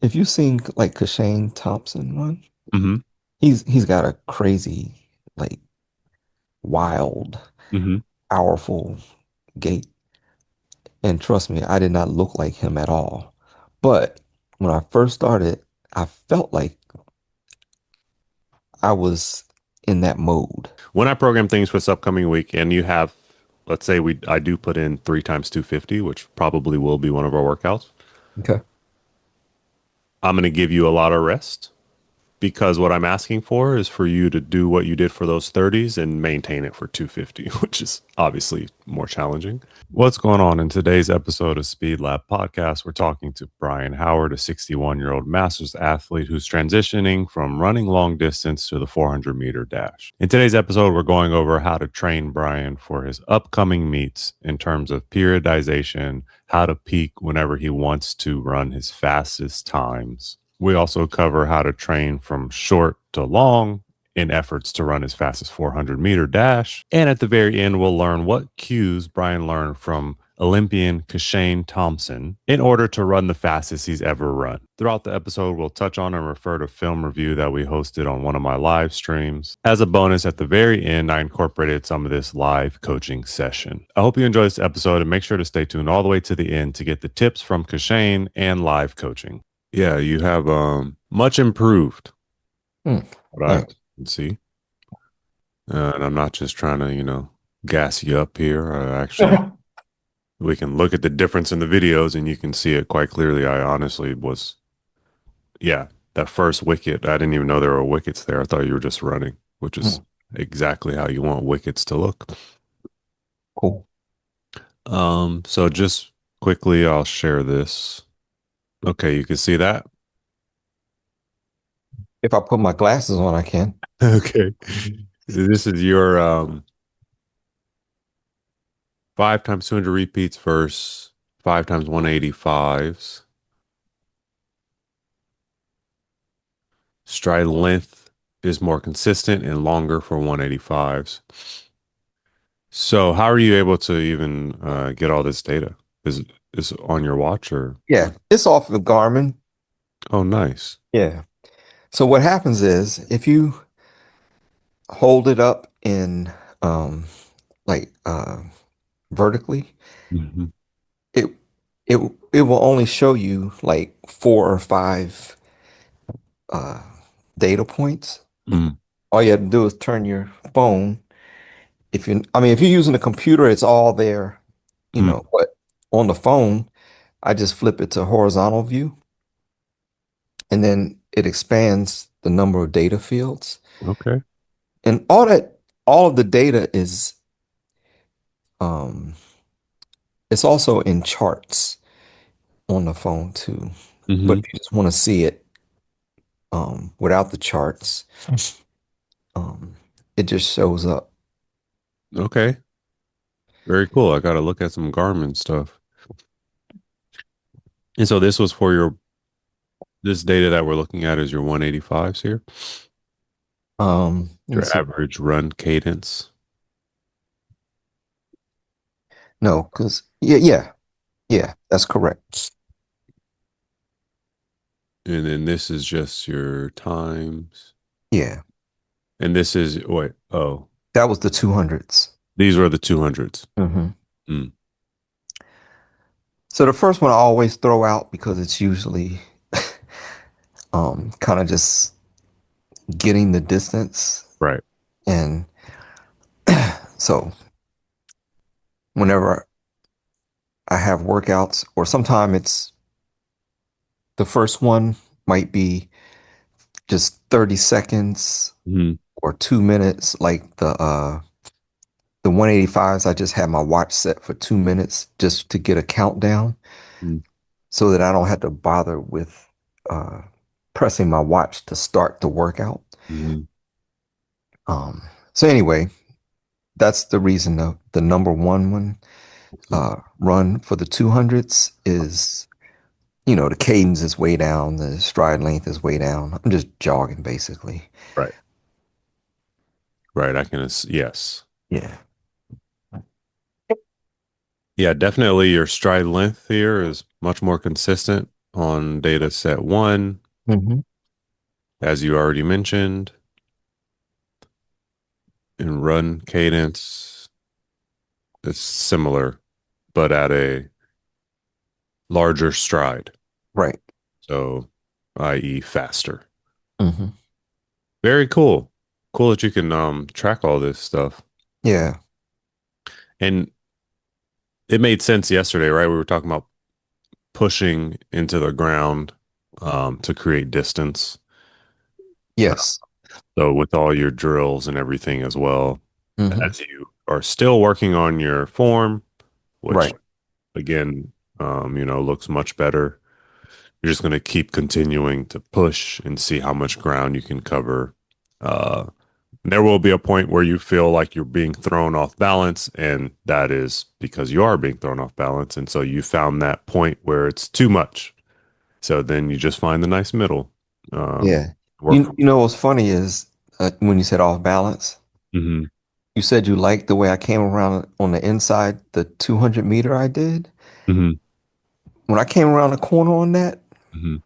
if you've seen like Kishane Thompson one, Hmm. he's got a crazy, like wild, Hmm. powerful gait. And trust me, I did not look like him at all. But when I first started, I felt like I was in that mode. When I program things for this upcoming week, and you have, let's say I do put in 3 times 250, which probably will be one of our workouts. Okay. I'm going to give you a lot of rest because what I'm asking for is for you to do what you did for those 30s and maintain it for 250, which is obviously more challenging. What's going on in today's episode of Speed Lab Podcast? We're talking to Brian Howard, a 61-year-old masters athlete who's transitioning from running long distance to the 400-meter dash. In today's episode, we're going over how to train Brian for his upcoming meets in terms of periodization, how to peak whenever he wants to run his fastest times. We also cover how to train from short to long in efforts to run his fastest 400-meter dash. And at the very end, we'll learn what cues Brian learned from Olympian Kishane Thompson in order to run the fastest he's ever run. Throughout the episode, we'll touch on and refer to film review that we hosted on one of my live streams. As a bonus, at the very end, I incorporated some of this live coaching session. I hope you enjoy this episode and make sure to stay tuned all the way to the end to get the tips from Kishane and live coaching. Yeah, you have much improved Hmm. what I Thanks. can see. And I'm not just trying to, gas you up here. Actually, we can look at the difference in the videos and you can see it quite clearly. I honestly was, yeah, that first wicket, I didn't even know there were wickets there. I thought you were just running, which is Hmm. exactly how you want wickets to look. Cool. So just quickly, I'll share this. Okay, you can see that. If I put my glasses on, I can. Okay. This is your 5 times 200 repeats versus 5 times 185s. Stride length is more consistent and longer for 185s. So, how are you able to even get all this data? Is it on your watch or Yeah, what? it's off the Garmin. Oh, nice. Yeah. So what happens is if you hold it up in um like vertically, Hmm. it it it will only show you like four or five uh data points. Mm, All you have to do is turn your phone. If you're using a computer, it's all there, mm, but on the phone, I just flip it to horizontal view and then it expands the number of data fields. okay. And all of the data is um it's also in charts on the phone too. But Hmm. if you just want to see it without the charts, um it just shows up. Okay. Very cool. I got to look at some Garmin stuff. And so this was for this data that we're looking at is your 185s here, Let me your see. average run cadence. No, because yeah, that's correct. And then this is just your times. Yeah. And this is, wait, oh, That was the 200s. these were the 200s. Hmm. Mm, So the first one I always throw out because it's usually kind of just getting the distance. right. And so whenever I have workouts, or sometime it's the first one might be just 30 seconds Mm, or 2 minutes, like the 185s, I just had my watch set for 2 minutes just to get a countdown mm, so that I don't have to bother with uh pressing my watch to start the workout. mm, Um, so anyway, that's the reason the number one mm. run for the 200s is, the cadence is way down, the stride length is way down. I'm just jogging basically. Right. Right. Yes. Yeah. Yeah, definitely your stride length here is much more consistent. on data set one, Hmm. as you already mentioned, in run cadence, it's similar, but at a larger stride. Right. So, i.e., faster. Hmm. Very cool. Cool that you can track all this stuff. Yeah. And it made sense yesterday, right? We were talking about pushing into the ground to create distance. Yes. So with all your drills and everything as well, Hmm. as you are still working on your form, which Right. again, looks much better. You're just going to keep continuing to push and see how much ground you can cover. Uh, there will be a point where you feel like you're being thrown off balance, and that is because you are being thrown off balance. And so you found that point where it's too much. So then you just find the nice middle. Um, Yeah. work You from. know what's funny is when you said off balance, Hmm. you said you liked the way I came around on the inside, the 200-meter I did. Hmm. When I came around the corner on that, Hmm.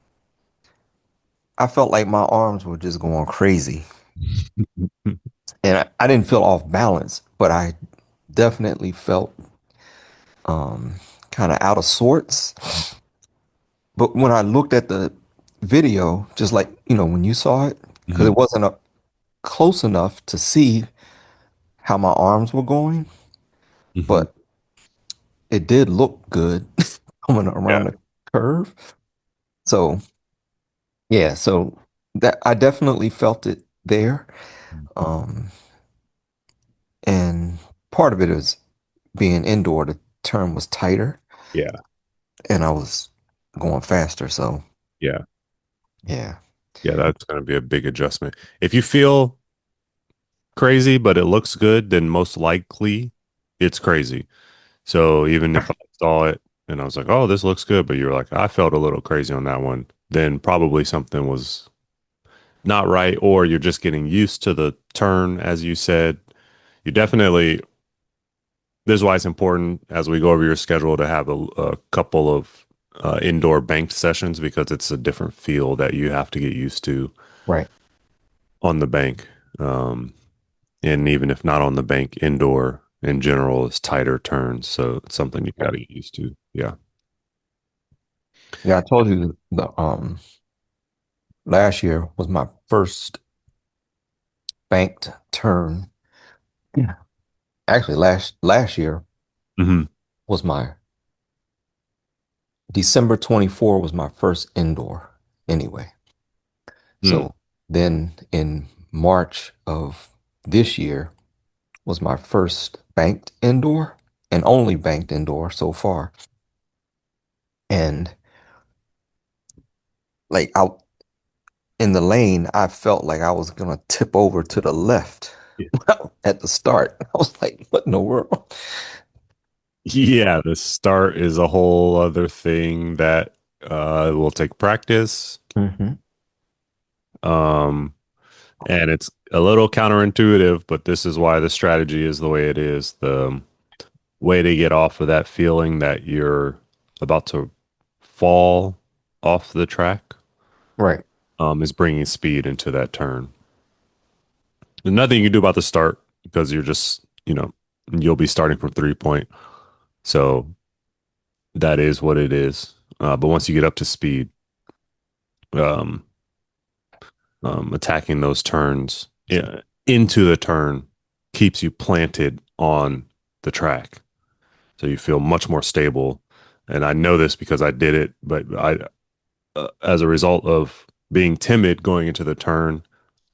I felt like my arms were just going crazy. And I didn't feel off balance, but I definitely felt um, kind of out of sorts. But when I looked at the video, just like, when you saw it, because Hmm. it wasn't close enough to see how my arms were going, Hmm. but it did look good coming around Yeah. the curve. So, yeah, so that I definitely felt it there. Um, and part of it is being indoor, the turn was tighter Yeah. and I was going faster. So, Yeah. yeah, Yeah. That's going to be a big adjustment. If you feel crazy, but it looks good, then most likely it's crazy. So even if I saw it and I was like, oh, this looks good, but you're like, I felt a little crazy on that one, then probably something was not right, or you're just getting used to the turn, as you said. You definitely, this is why it's important as we go over your schedule to have a couple of indoor banked sessions because it's a different feel that you have to get used to right. on the bank. Um, and even if not on the bank, indoor in general is tighter turns. So it's something you got Right. to get used to. Yeah. Yeah, I told you the last year was my first banked turn. Yeah. Actually, last year Hmm. was my December 24 was my first indoor anyway. Mm. So then in March of this year was my first banked indoor and only banked indoor so far. And like out in the lane, I felt like I was gonna tip over to the left at the start. I was like, what in the world? Yeah, the start is a whole other thing that will take practice. Hmm. Um, and it's a little counterintuitive, but this is why the strategy is the way it is. The way to get off of that feeling that you're about to fall off the track Right, is bringing speed into that turn. There's nothing you can do about the start because you're just, you'll be starting from 3 point. So that is what it is. But once you get up to speed, um, attacking those turns into the turn keeps you planted on the track. So you feel much more stable. And I know this because I did it, but as a result of being timid going into the turn,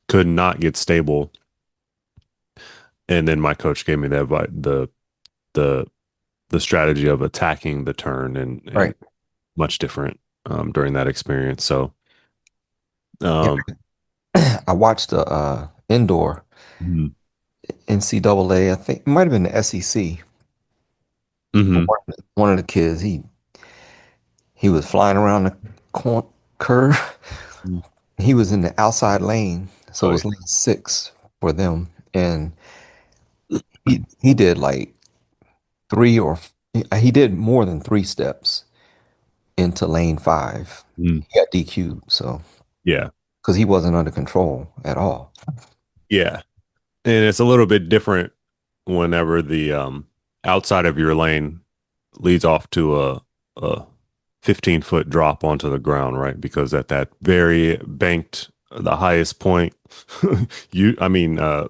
could not get stable. And then my coach gave me the the strategy of attacking the turn and right. much different during that experience. So Yeah, um, I watched the indoor mhm. NCAA. I think it might have been the SEC. Mhm. One of the kids, he was flying around the curve. He was in the outside lane, so it Oh was yeah. lane six for them, and he did like three or he did more than three steps, into lane five. Mm. He got DQ'd, so Yeah. because he wasn't under control at all. Yeah. And it's a little bit different whenever the outside of your lane leads off to a 15-foot drop onto the ground, right? Because at that very banked, the highest point, I mean, I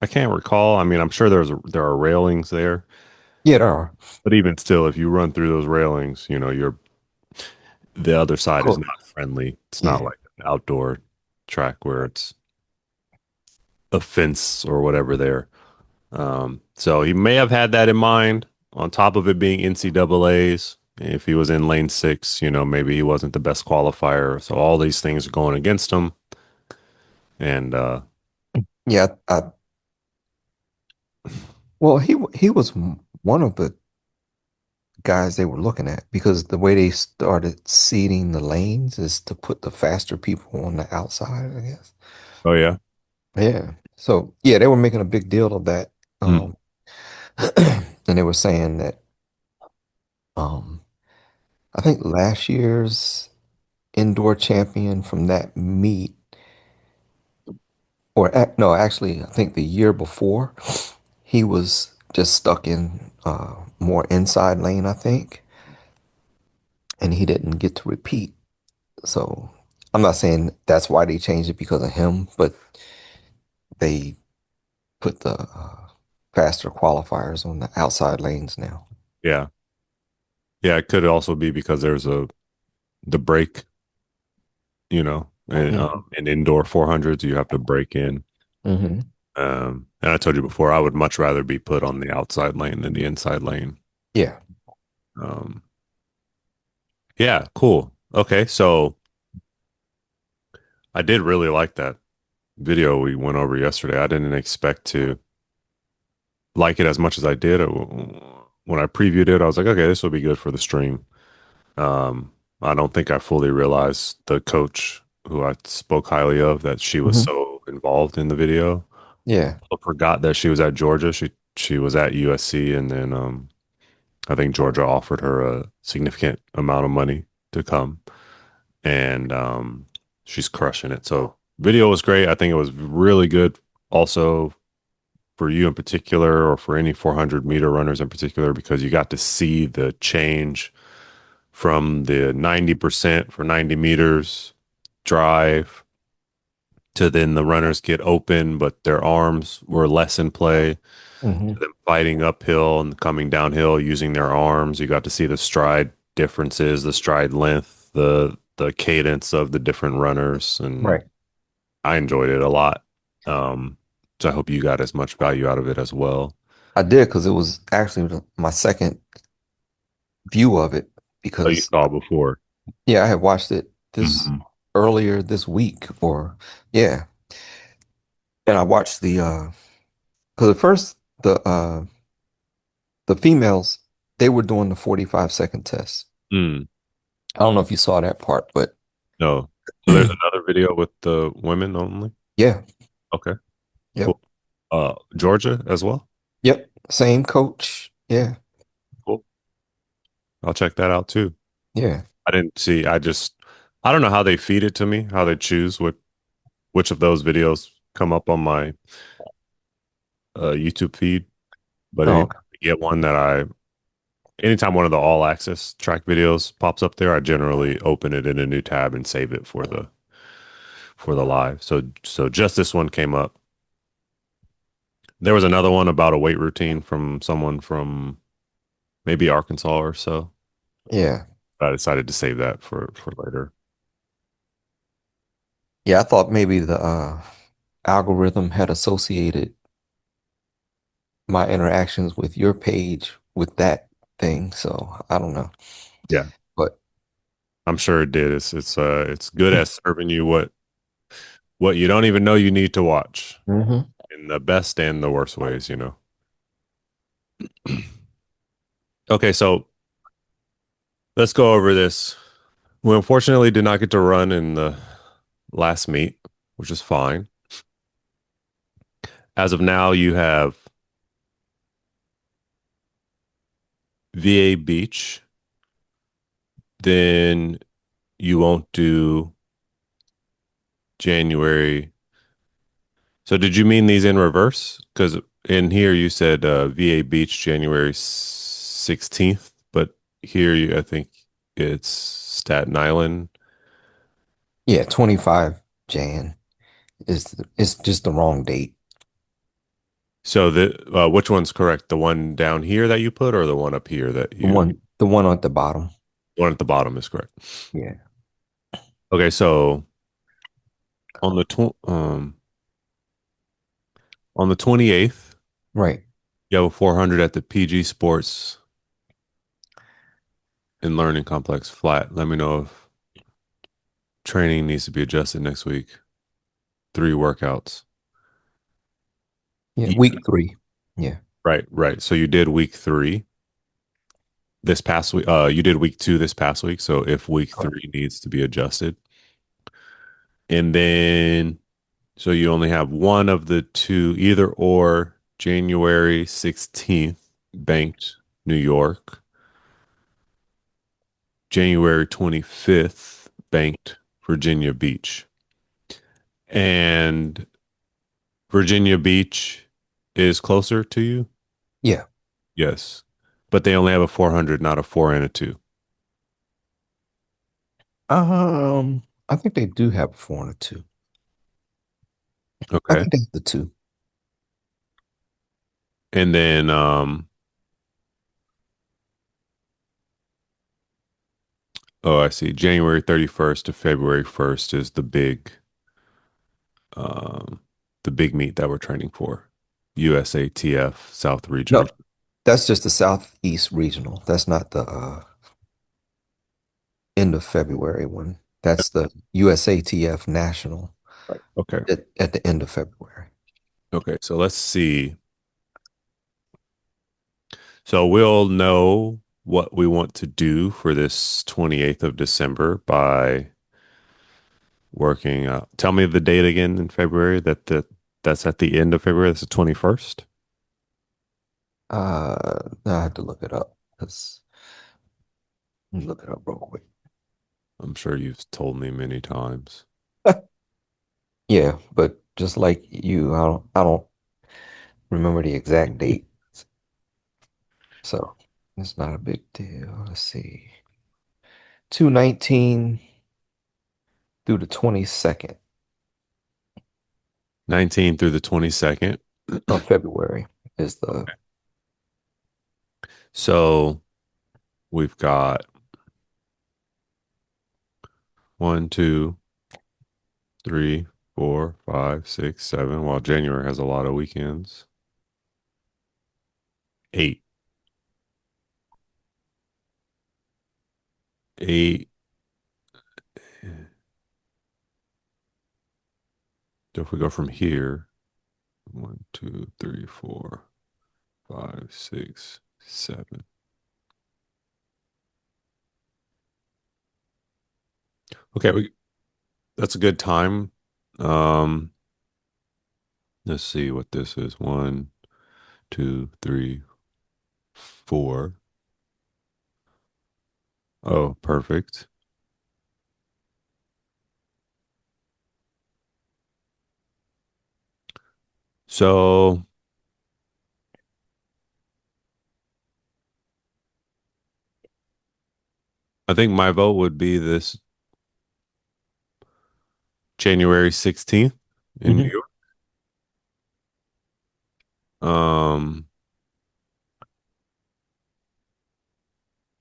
can't recall. I mean, I'm sure there are railings there, Yeah, there are. but even still, if you run through those railings, the other side is Cool. not friendly. It's not Yeah. like an outdoor track where it's a fence or whatever there. So he may have had that in mind. On top of it being NCAA's, if he was in lane six, maybe he wasn't the best qualifier. So all these things are going against him. And Yeah. Well, he was one of the guys they were looking at because the way they started seeding the lanes is to put the faster people on the outside, I guess. oh yeah, Yeah. So yeah, they were making a big deal of that. mm, Um, and they were saying that um, I think last year's indoor champion from that meet, no, actually, I think the year before, he was just stuck in more inside lane, I think, and he didn't get to repeat. So I'm not saying that's why they changed it because of him, but they put the faster qualifiers on the outside lanes now. yeah, yeah. It could also be because there's the break, Hmm. in indoor 400s, you have to break in. Hmm. And I told you before, I would much rather be put on the outside lane than the inside lane. Yeah. Um, yeah, cool. Okay, so I did really like that video we went over yesterday. I didn't expect to like it as much as I did. When I previewed it, I was like, okay, this will be good for the stream. I don't think I fully realized the coach who I spoke highly of that she was Hmm. so involved in the video. Yeah. I forgot that she was at Georgia. She was at USC, and then I think Georgia offered her a significant amount of money to come, and she's crushing it. So video was great. I think it was really good. Also for you in particular, or for any 400-meter runners in particular, because you got to see the change from the 90% for 90 meters drive to then the runners get open, but their arms were less in play, Hmm. to them fighting uphill and coming downhill using their arms. You got to see the stride differences, the stride length, the cadence of the different runners, and Right. I enjoyed it a lot. So I hope you got as much value out of it as well. I did because it was actually my second view of it Oh, you because saw it before. yeah, I had watched it this Hmm. earlier this week or yeah, and I watched because at first the females they were doing the 45-second test. Mm, I don't know if you saw that part, but no. So there's another video with the women only. yeah, Okay, yep, cool. Georgia as well. yep, same coach. Yeah, Cool. I'll check that out too. yeah, I didn't see. I don't know how they feed it to me, how they choose which of those videos come up on my YouTube feed. But oh, anytime okay. I get one anytime one of the all access track videos pops up there, I generally open it in a new tab and save it for the live. So just this one came up. There was another one about a weight routine from someone from maybe Arkansas or so. Yeah, I decided to save that for later. yeah. I thought maybe the algorithm had associated my interactions with your page with that thing, so I don't know, Yeah, but I'm sure it did. It's good at serving you what you don't even know you need to watch hmm. in the best and the worst ways. Okay, so let's go over this. We unfortunately did not get to run in the last meet, which is fine. As of now, you have VA Beach, Then you won't do January. So did you mean these in reverse? Because in here you said VA Beach January 16th, but here I think it's Staten Island. Yeah, 25 Jan is it's just the wrong date. So which one's correct? The one down here that you put, or the one up here that The one at the bottom. one at the bottom is correct. Yeah. Okay, so on the on the 28th, Right. you have a 400 at the PG Sports and Learning Complex flat. Let me know if training needs to be adjusted next week. 3 workouts. Yeah, Yeah, week 3. Yeah. right, right. So you did week 3 this past week. You did week 2 this past week. So if week Correct. 3 needs to be adjusted, and then so you only have one of the two, either or, January 16th, banked New York, January 25th, banked Virginia Beach. And Virginia Beach is closer to you? Yeah. Yes. But they only have a 400, not a 4 and a 2. I think they do have a 4 and a 2. I Okay. think they have the two. And then oh, I see. January 31st to February 1st is um the big meet that we're training for. USATF South Regional. No, that's just the Southeast Regional. That's not the end of February one. That's the USATF National Right. Okay. at the end of February. Okay. So let's see. So we'll know what we want to do for this 28th of December by working. Tell me the date again in February. That's at the end of February. That's the 21st. I have to look it up because look it up real quick. I'm sure you've told me many times. Yeah, but just like you, I don't remember the exact date, so it's not a big deal. Let's see. 219 through the 22nd 19th through the 22nd. of February is the Okay. So we've got one, two, three, four, five, six, seven. While January has a lot of weekends. 8. 8. If we go from here, one, two, three, four, five, six, seven. Okay, that's a good time. Um, let's see what this is. One, two, three, four. Oh, perfect. So I think my vote would be this January 16th in New Mhm. York. Um,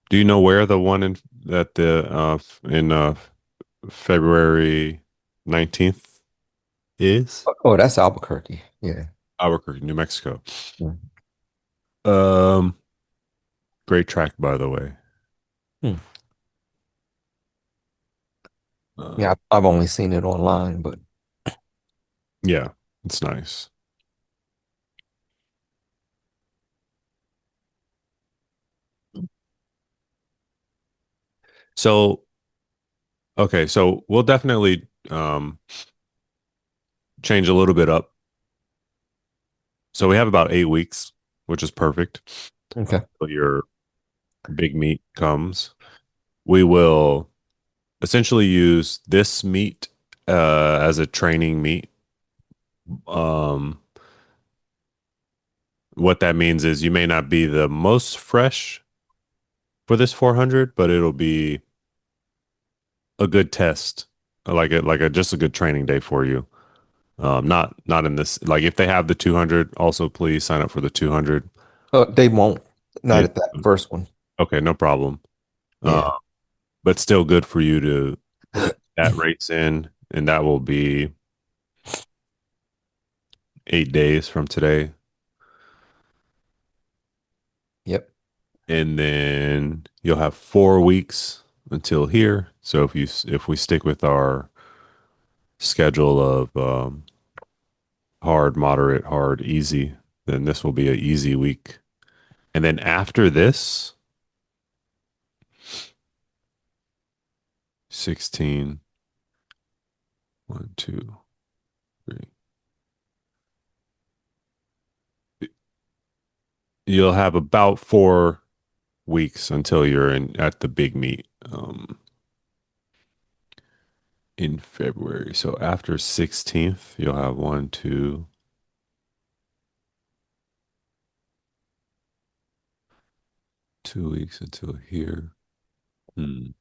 do you know where the one in that the in February 19th is? Oh, that's Albuquerque. Yeah. Albuquerque, New Mexico. Mm. Um, great track, by the way. Hmm. Yeah, Uh, I've only seen it online, but yeah, it's nice. So, okay, so we'll definitely change a little bit up. So we have about 8 weeks, which is perfect okay. till your big meet comes. We will essentially use this meat as a training meat. Um, what that means is you may not be the most fresh for this 400, but it'll be a good test, like a just a good training day for you. Not in this like if they have the 200, also please sign up for the 200. They won't. Not It, at that first one. okay, no problem. Uh, Yeah. but still good for you to get that race in, and that will be 8 days from today. Yep. And then you'll have 4 weeks until here. So if we stick with our schedule of hard, moderate, hard, easy, then this will be an easy week. And then after this, 16, 1, 2, 3. You'll have about 4 weeks until you're in at the big meet in February. So after 16th, you'll have 1, 2, 2 weeks until here. Hmm.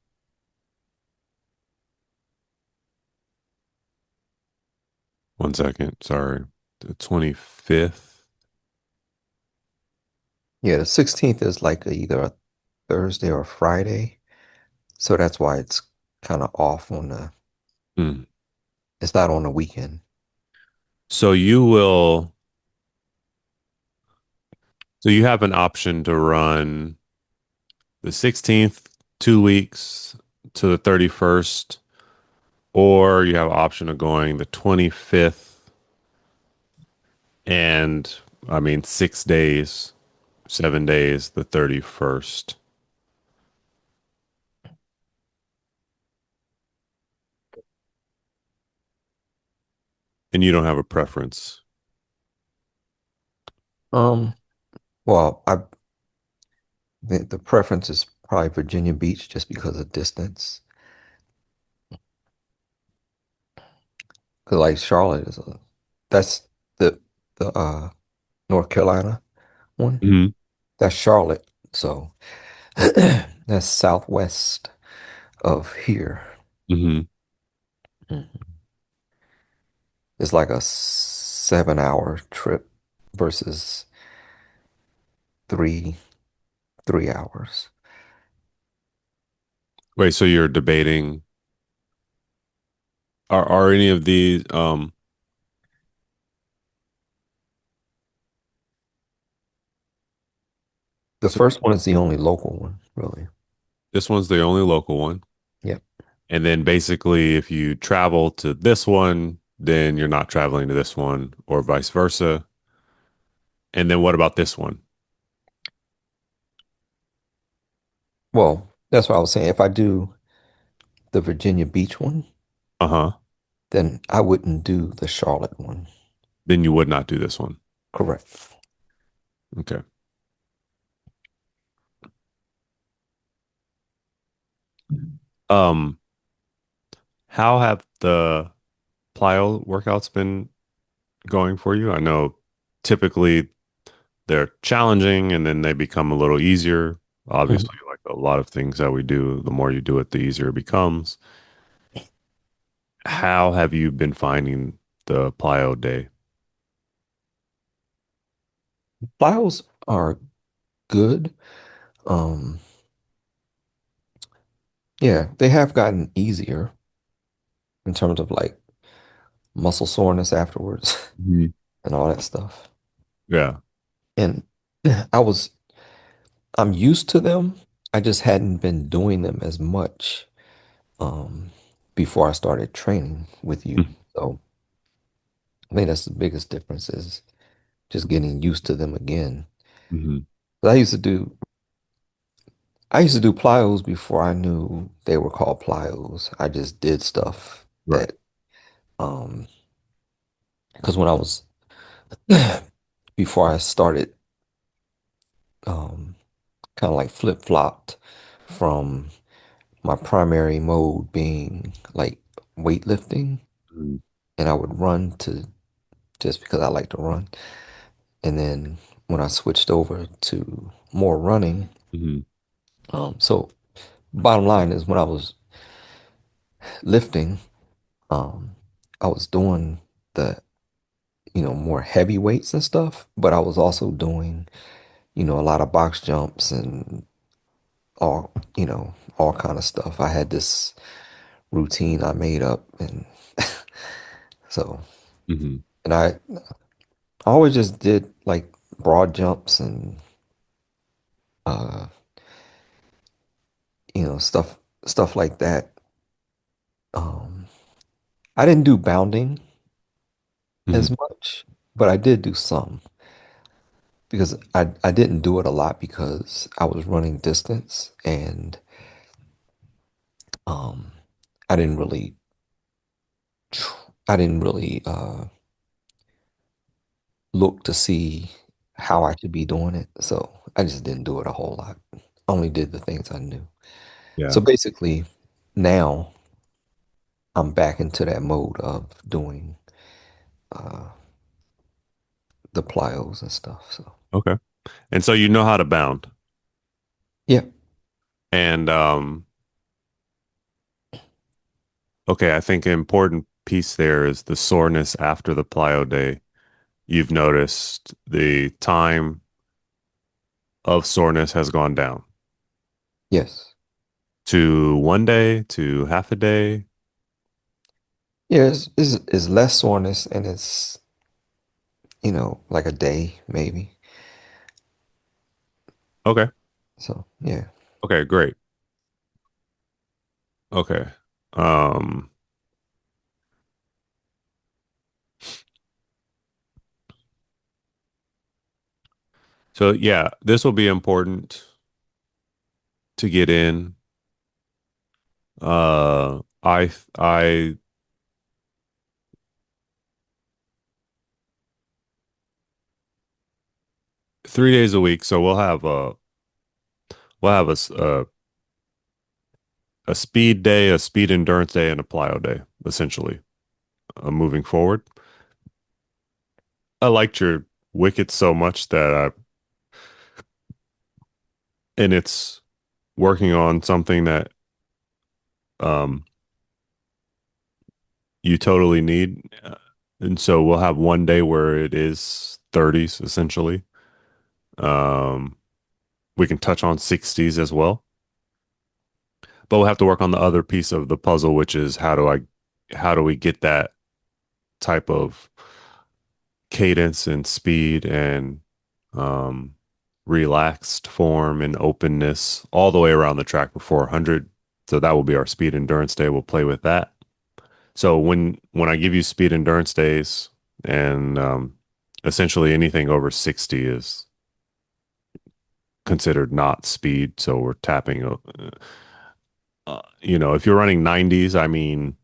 1 second. Sorry. The 25th. Yeah, the 16th is like either a Thursday or Friday. So that's why it's kind of off on Hmm. it's not on the weekend. So so you have an option to run the 16th, 2 weeks to the 31st, or you have an option of going the 25th and I mean 6 days, 7 days, the 31st. And you don't have a preference. Um, well, the preference is probably Virginia Beach just because of distance. 'Cause like Charlotte is that's the the North Carolina one. Hmm. That's Charlotte. So that's southwest of here. Hmm. Mhm. It's like a 7 hour trip versus three 3 hours. Wait, so you're debating are any of these The so first one is the only local one, really. this one's the only local one. Yep. And then basically, if you travel to this one, then you're not traveling to this one, or vice versa. And then what about this one? Well, that's what I was saying. If I do the Virginia Beach one, Uh huh. then I wouldn't do the Charlotte one. Then you would not do this one. Correct. Okay. Um, how have the plyo workouts been going for you? I know typically they're challenging and then they become a little easier. Mhm. Obviously, like a lot of things that we do, the more you do it, the easier it becomes. How have you been finding the plyo day? Plyos are good. Um, yeah, they have gotten easier in terms of like muscle soreness afterwards Mhm. and all that stuff. Yeah. And I was I'm used to them. I just hadn't been doing them as much um before I started training with you. So I think that's the biggest difference is just getting used to them again. Mm-hmm. 'Cause I used to do plyos before I knew they were called plyos. I just did stuff Right. that because when I was before I started um kind of like flip-flopped from my primary mode being like weightlifting, Mhm. and I would run to just because I like to run. And then when I switched over to more running, Mhm. so bottom line is when I was lifting, um, I was doing the, more heavy weights and stuff, but I was also doing, a lot of box jumps and all kind of stuff. I had this routine I made up and so, Mhm. and I always just did like broad jumps and, uh, stuff like that. Um, I didn't do bounding Mhm. as much, but I did do some because I didn't do it a lot because I was running distance and um I didn't really I didn't really look to see how I should be doing it. So I just didn't do it a whole lot. Only did the things I knew. Yeah. So basically now I'm back into that mode of doing uh the plyos and stuff. So Okay. And so you know how to bound. yeah, And okay, I think an important piece there is the soreness after the plyo day. You've noticed the time of soreness has gone down yes. to 1 day, to half a day. Yeah, it's less soreness and it's, like a day maybe. Okay. So yeah. Okay, great. Okay. Um, so yeah, this will be important to get in. I 3 days a week, so we'll have a speed day, a speed endurance day, and a plyo day, essentially, moving forward. I liked your wickets so much and it's working on something that um, you totally need. And so we'll have 1 day where it is 30s, essentially. Um, we can touch on 60s as well, but we'll have to work on the other piece of the puzzle, which is how do we get that type of cadence and speed and um, relaxed form and openness all the way around the track before 100. So that will be our speed endurance day. We'll play with that. So when I give you speed endurance days and essentially anything over 60 is considered not speed. So we're tapping, if you're running 90s, I mean,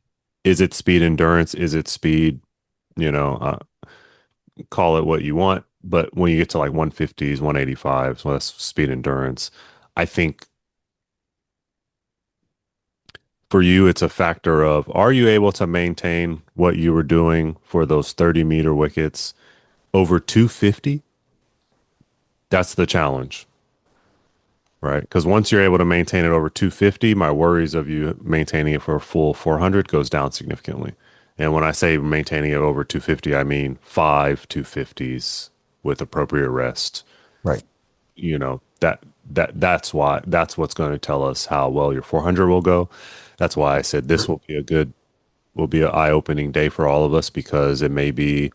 is it speed endurance? Is it speed? You know, call it what you want. But when you get to like 150s, 185s, well, that's speed endurance. I think for you, it's a factor of are you able to maintain what you were doing for those 30-meter wickets over 250? That's the challenge, right? Because once you're able to maintain it over 250, my worries of you maintaining it for a full 400 goes down significantly. And when I say maintaining it over 250, I mean 5 250s with appropriate rest. Right. That's why that's what's going to tell us how well your 400 will go. That's why I said this will be an eye-opening day for all of us because it may be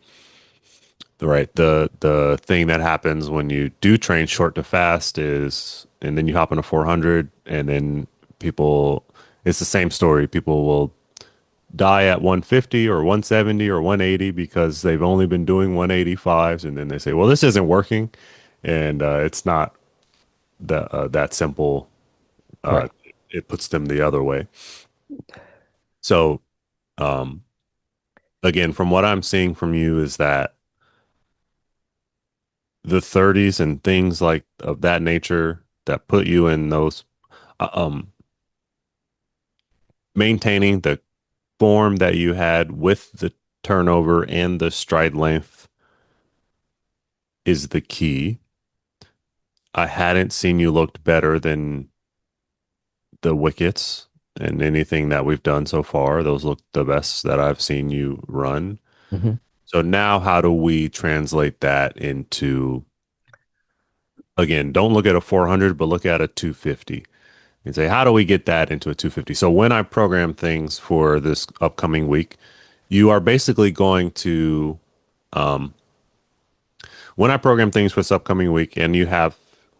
the thing that happens when you do train short to fast is and then you hop on a 400 and then people it's the same story. People will die at 150 or 170 or 180 because they've only been doing 185s and then they say, well, this isn't working, and it's not that simple. uh, Right. it puts them the other way. So um, again, from what I'm seeing from you is that the 30s and things like of that nature that put you in those uh, um maintaining the form that you had with the turnover and the stride length is the key. I hadn't seen you looked better than the wickets and anything that we've done so far. Those look the best that I've seen you run. Hmm. So now how do we translate that into, again, don't look at a 400, but look at a 250 and say, how do we get that into a 250? So when I program things for this upcoming week, you are basically going to, um, when I program things for this upcoming week and you have,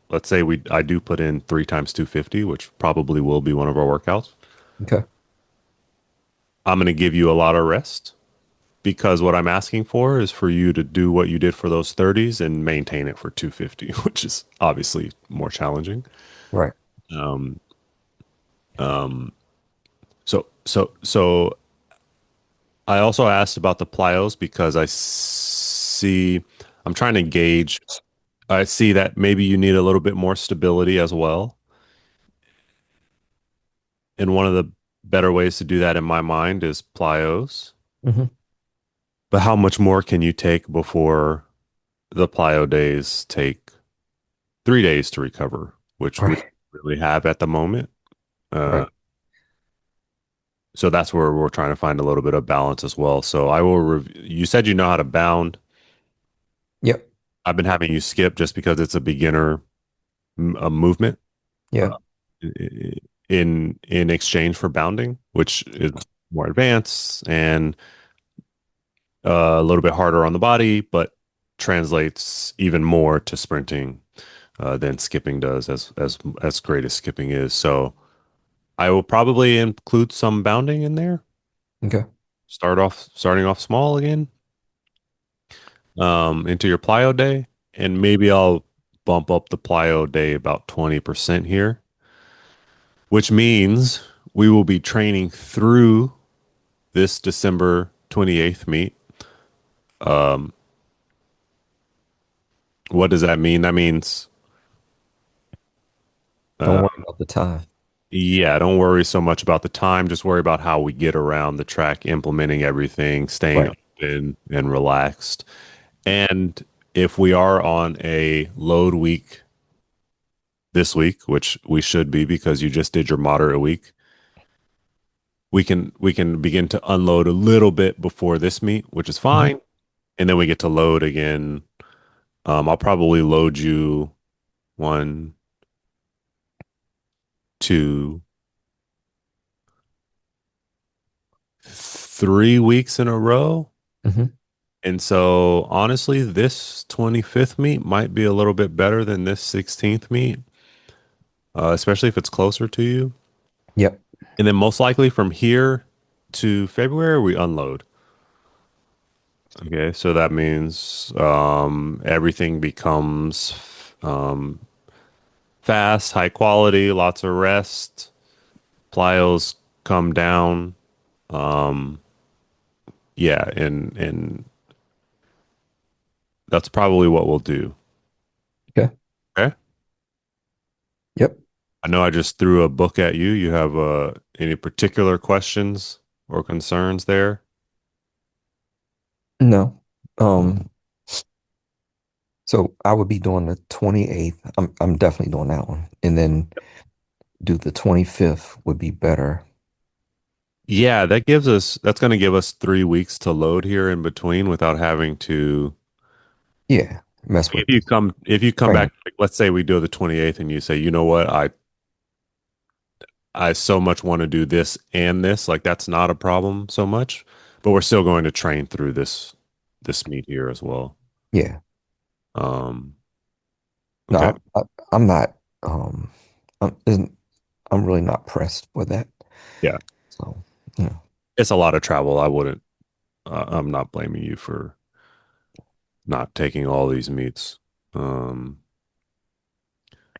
let's say I do put in 3 times 250, which probably will be one of our workouts. Okay. I'm going to give you a lot of rest because what I'm asking for is for you to do what you did for those 30s and maintain it for 250, which is obviously more challenging. Right. Um, so I also asked about the plyos because I'm trying to gauge. I see that maybe you need a little bit more stability as well. And one of the better ways to do that in my mind is plyos. Hmm. But how much more can you take before the plyo days take 3 days to recover, which we Right. don't really have at the moment. Uh, Right. so that's where we're trying to find a little bit of balance as well. So I will you said you know how to bound. Yep. I've been having you skip just because it's a beginner movement uh, Yeah. in exchange for bounding, which is more advanced and a little bit harder on the body, but translates even more to sprinting than skipping does, as great as skipping is. So I will probably include some bounding in there. Okay. Starting off small again, into your plyo day, and maybe I'll bump up the plyo day about 20% here, which means we will be training through this December 28th meet. Um, what does that mean? That means, Don't uh, worry about the time. yeah, don't worry so much about the time. Just worry about how we get around the track, implementing everything, staying Right. open and relaxed. And if we are on a load week this week, which we should be because you just did your moderate week, we can begin to unload a little bit before this meet, which is Hmm. fine. And then we get to load again. I'll probably load you 1, 2, 3 weeks in a row. Hmm. And so honestly, this 25th meet might be a little bit better than this 16th meet, especially if it's closer to you. Yep. And then most likely from here to February, we unload. Okay, so that means everything becomes fast, high quality, lots of rest. Plyos come down. Um, yeah, and that's probably what we'll do. Okay. Okay. Yep. I know I just threw a book at you. You have any particular questions or concerns there? No. Um, so I would be doing the 28th. I'm definitely doing that one. And then do the 25th would be better. Yeah, that's going to give us 3 weeks to load here in between without having to. Yeah. Mess with the If you come back, training. like, let's say we do the 28th and you say, you know what, I so much want to do this and this, like that's not a problem so much, but we're still going to train through this meet here as well. Yeah. Um, No, okay. I'm not isn't I'm really not pressed for that. Yeah. So, yeah. It's a lot of travel. I'm not blaming you for not taking all these meets. Um,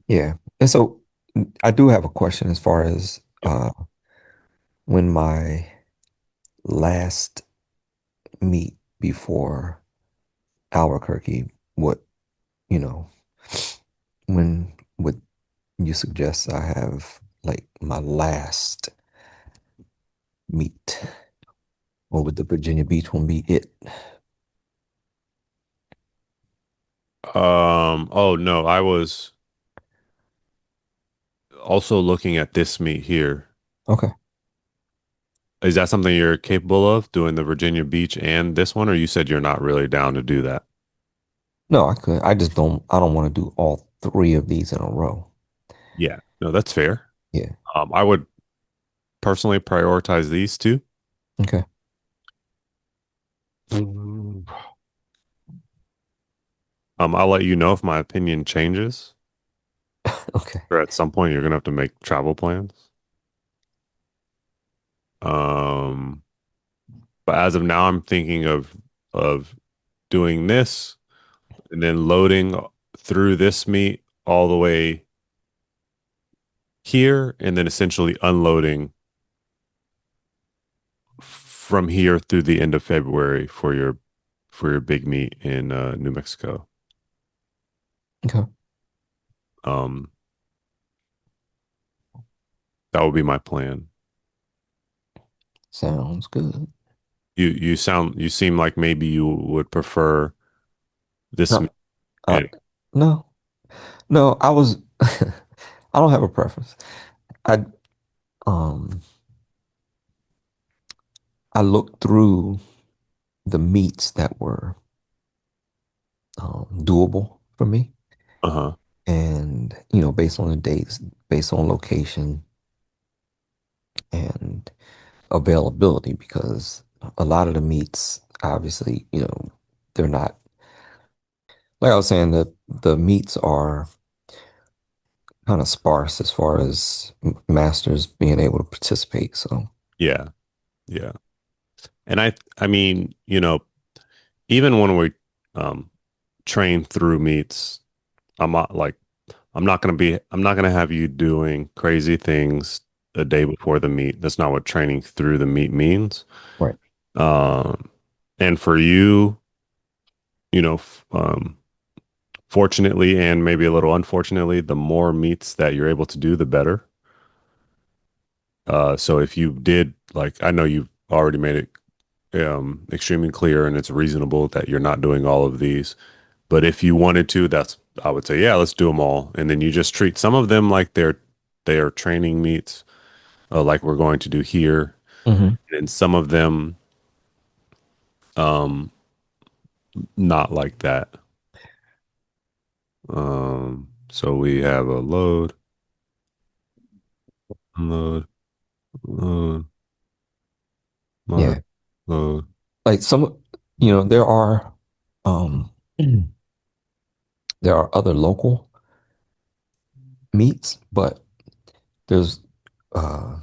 Yeah. And so I do have a question as far as yep. when my last meet before Albuquerque, what, you know, when would you suggest I have like my last? meet? Or would the Virginia Beach one be it? Oh no, I was also looking at this meet here. Okay. Is that something you're capable of doing the Virginia Beach and this one, or you said you're not really down to do that? No, I could. I don't want to do all three of these in a row. Yeah, no, that's fair. Yeah. I would personally prioritize these two. Okay. Mm. I'll let you know if my opinion changes, Okay. or at some point you're gonna have to make travel plans. Um, but as of now, I'm thinking of doing this and then loading through this meet all the way here, and then essentially unloading from here through the end of February for your big meet in New Mexico. Okay. Um, that would be my plan. Sounds good. You seem like maybe you would prefer this meet. No, uh, And, no, no, I was, I don't have a preference. I, um, I looked through the meets that were, doable for me. uh-huh. And, based on the dates, based on location and availability, because a lot of the meets, obviously, they're not, like I was saying, the meets are kind of sparse as far as masters being able to participate. So, Yeah, yeah. And I mean, even when we um train through meets, I'm not like I'm not gonna have you doing crazy things a day before the meet. That's not what training through the meet means. right. Um, and for you, fortunately and maybe a little unfortunately, the more meets that you're able to do, the better. So if you did like, I know you've already made it extremely clear and it's reasonable that you're not doing all of these. But if you wanted to, I would say, yeah, let's do them all. And then you just treat some of them like they're training meets, like we're going to do here, Hmm. and some of them um not like that. So we have a load, load, load, load, Yeah. load. Like um, there are other local meets, but there's, uh,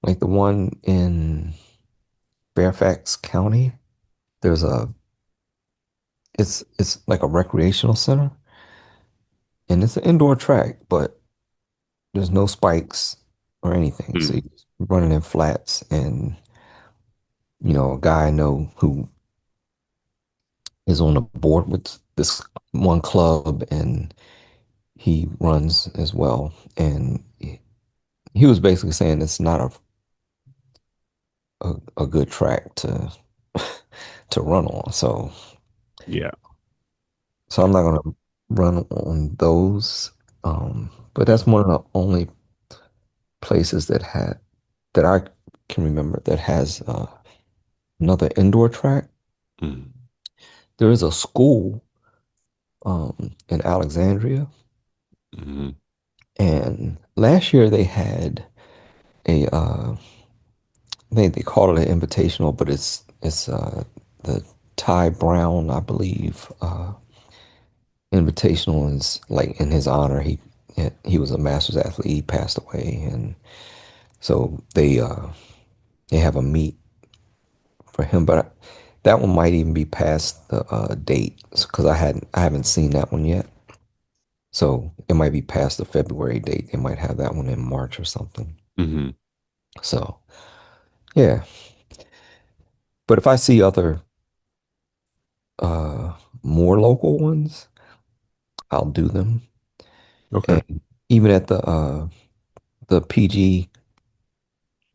like the one in Fairfax County. There's it's like a recreational center and it's an indoor track, but there's no spikes or anything. So Hmm. you're running in flats and, a guy I know who is on a board with this one club and he runs as well. And he was basically saying it's not a good track to to run on. Yeah. So I'm not gonna run on those. But that's one of the only places that I can remember that has, another indoor track. Hmm. There is a school, in Alexandria, Hmm. and last year they had a, they called it an invitational, but it's the Ty Brown, I believe, invitational is like in his honor. He was a Masters athlete. He passed away, and so they have a meet for him. But that one might even be past the, date because I haven't seen that one yet. So it might be past the February date. They might have that one in March or something. Hmm. So yeah. But if I see other, uh more local ones, I'll do them. Okay. And even at the PG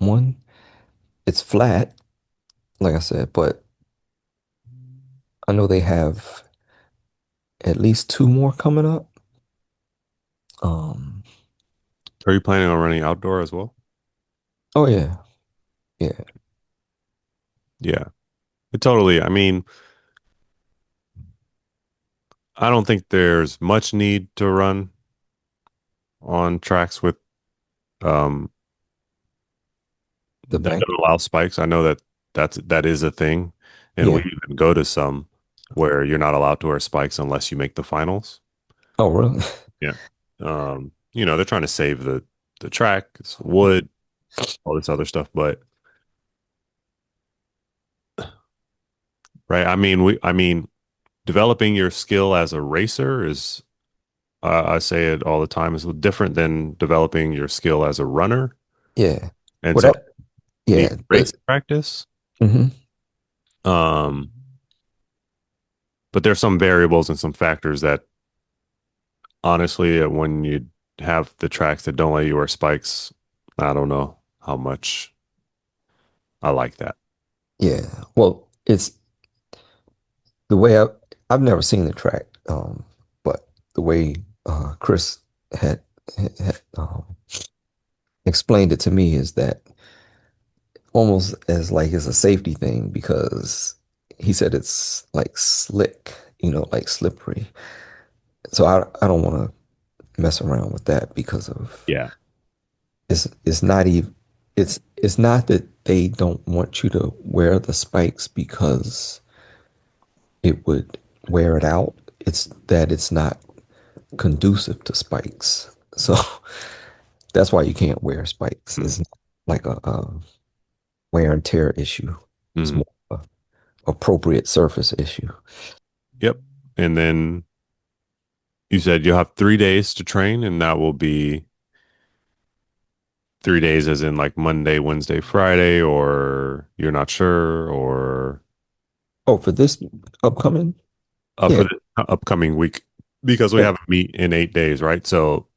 one. It's flat, like I said, but I know they have at least two more coming up. Um, Are you planning on running outdoor as well? oh yeah, yeah, Yeah, it totally. I mean, I don't think there's much need to run on tracks with um the that bank. don't allow spikes. I know that that is a thing, and we Yeah. even go to some where you're not allowed to wear spikes unless you make the finals. Oh, really? Yeah. They're trying to save the track, it's wood, all this other stuff, but right. I mean, developing your skill as a racer is I say it all the time is different than developing your skill as a runner. Yeah. And Well, so that, you need yeah, race practice. hmm Um, but there's some variables and some factors that honestly, when you have the tracks that don't let you wear spikes, I don't know how much I like that. yeah. Well, it's the way I've never seen the track, but the way Chris had, had explained it to me is that almost as like it's a safety thing because he said it's like slick, like slippery. So I don't want to mess around with that because of Yeah. it's not even it's not that they don't want you to wear the spikes because it would wear it out. It's that it's not conducive to spikes. So that's why you can't wear spikes. Mm. It's not like a wear and tear issue. It's Mhm. more of a appropriate surface issue. Yep. And then you said you'll have 3 days to train, and that will be 3 days as in like Monday, Wednesday, Friday, or you're not sure, or Oh, for this upcoming? for Yeah. the upcoming week because we Yeah. have a meet in 8 days, right? So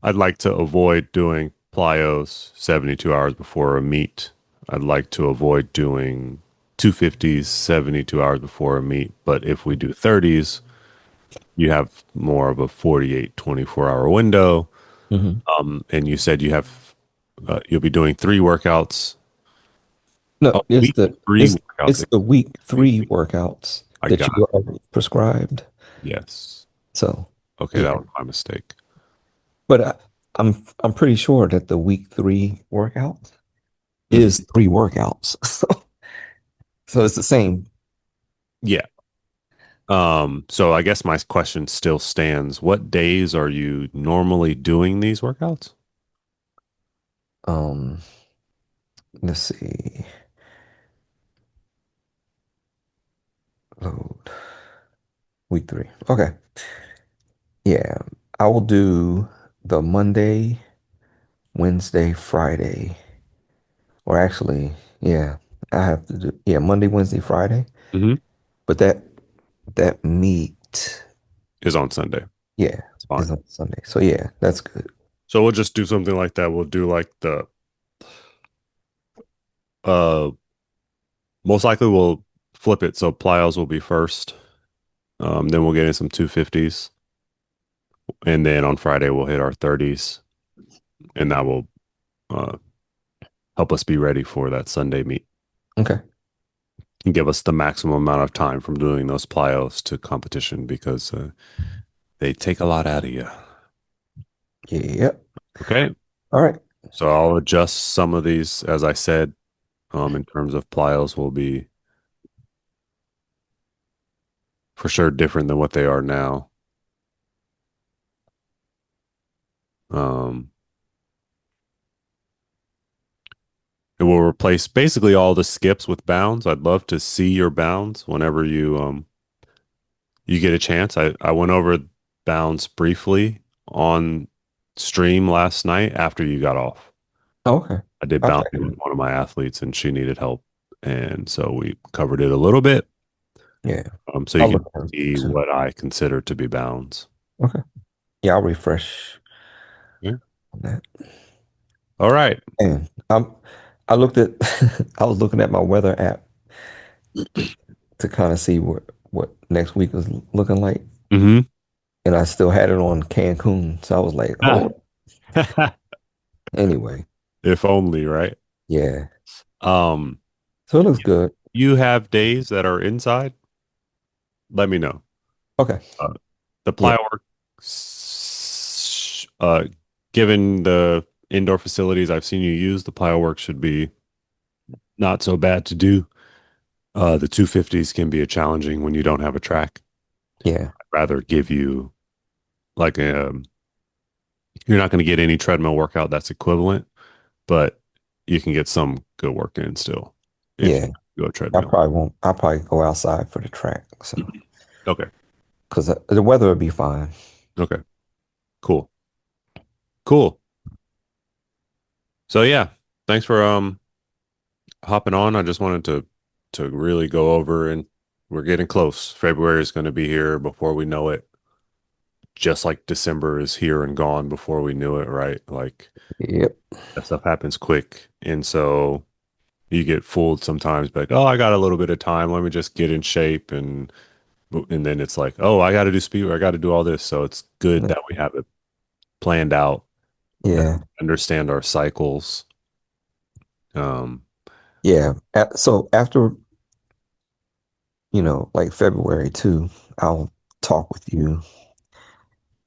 I'd like to avoid doing plyos 72 hours before a meet. I'd like to avoid doing 250s 72 hours before a meet. But if we do 30s, you have more of a 48, 24-hour window. hmm And you said you'll be doing three workouts No, a it's week, three workouts. it's the week three workouts I that got you are prescribed. yes. So Okay, that yeah. was my mistake. But I'm pretty sure that the week three workout Mhm. is three workouts. So it's the same. Yeah. So I guess my question still stands. What days are you normally doing these workouts? Um, let's see. Load week three. Okay. Yeah. I will do the Monday, Wednesday, Friday. Or actually, yeah, I have to do Monday, Wednesday, Friday. Hmm. But that meet, Is on Sunday. yeah, It's is fine. on Sunday. So yeah, that's good. So we'll just do something like that. We'll do like the uh most likely we'll flip it. So plyos will be first. Then we'll get in some 250s. And then on Friday we'll hit our 30s. And that will uh help us be ready for that Sunday meet Okay. and give us the maximum amount of time from doing those plyos to competition because they take a lot out of you. Yep. Okay. All right. So I'll adjust some of these, as I said, in terms of plyos will be for sure different than what they are now. Um, it will replace basically all the skips with bounds. I'd love to see your bounds whenever you get a chance. I went over bounds briefly on stream last night after you got off. Okay. I did I'll check bouncing it with out. one of my athletes and she needed help. And so we covered it a little bit. Yeah. So you I'll can look at it see too. what I consider to be bounds. Okay. Yeah, I'll refresh Yeah. on that. All right. And I looked at I was looking at my weather app to kind of see what next week was looking like, Hmm. and I still had it on Cancun. So I was like, Ah. oh, anyway, If only, right? yeah. Um, So it looks good. you have days that are inside. Let me know. Okay. Uh, the Yeah. plyo work, given the indoor facilities I've seen you use, the plyo work should be not so bad to do. The 250s can be a challenging when you don't have a track. Yeah. I'd rather give you like a, you're not going to get any treadmill workout that's equivalent, but you can get some good work in still if you Yeah. go I treadmill. probably won't. I'll probably go outside for the track. So, Okay. because the weather will be fine. Okay. Cool. Cool. So yeah, thanks for hopping on. I just wanted to really go over and we're getting close. February is going to be here before we know it. Just like December is here and gone before we knew it, right? Like Yep. that stuff happens quick. And so you get fooled sometimes, like, oh, I got a little bit of time. Let me just get in shape and then it's like, oh, I got to do speed, I got to do all this. So it's good that we have it planned out, that Yeah. we understand our cycles. Um, Yeah. So after, like February too, I'll talk with you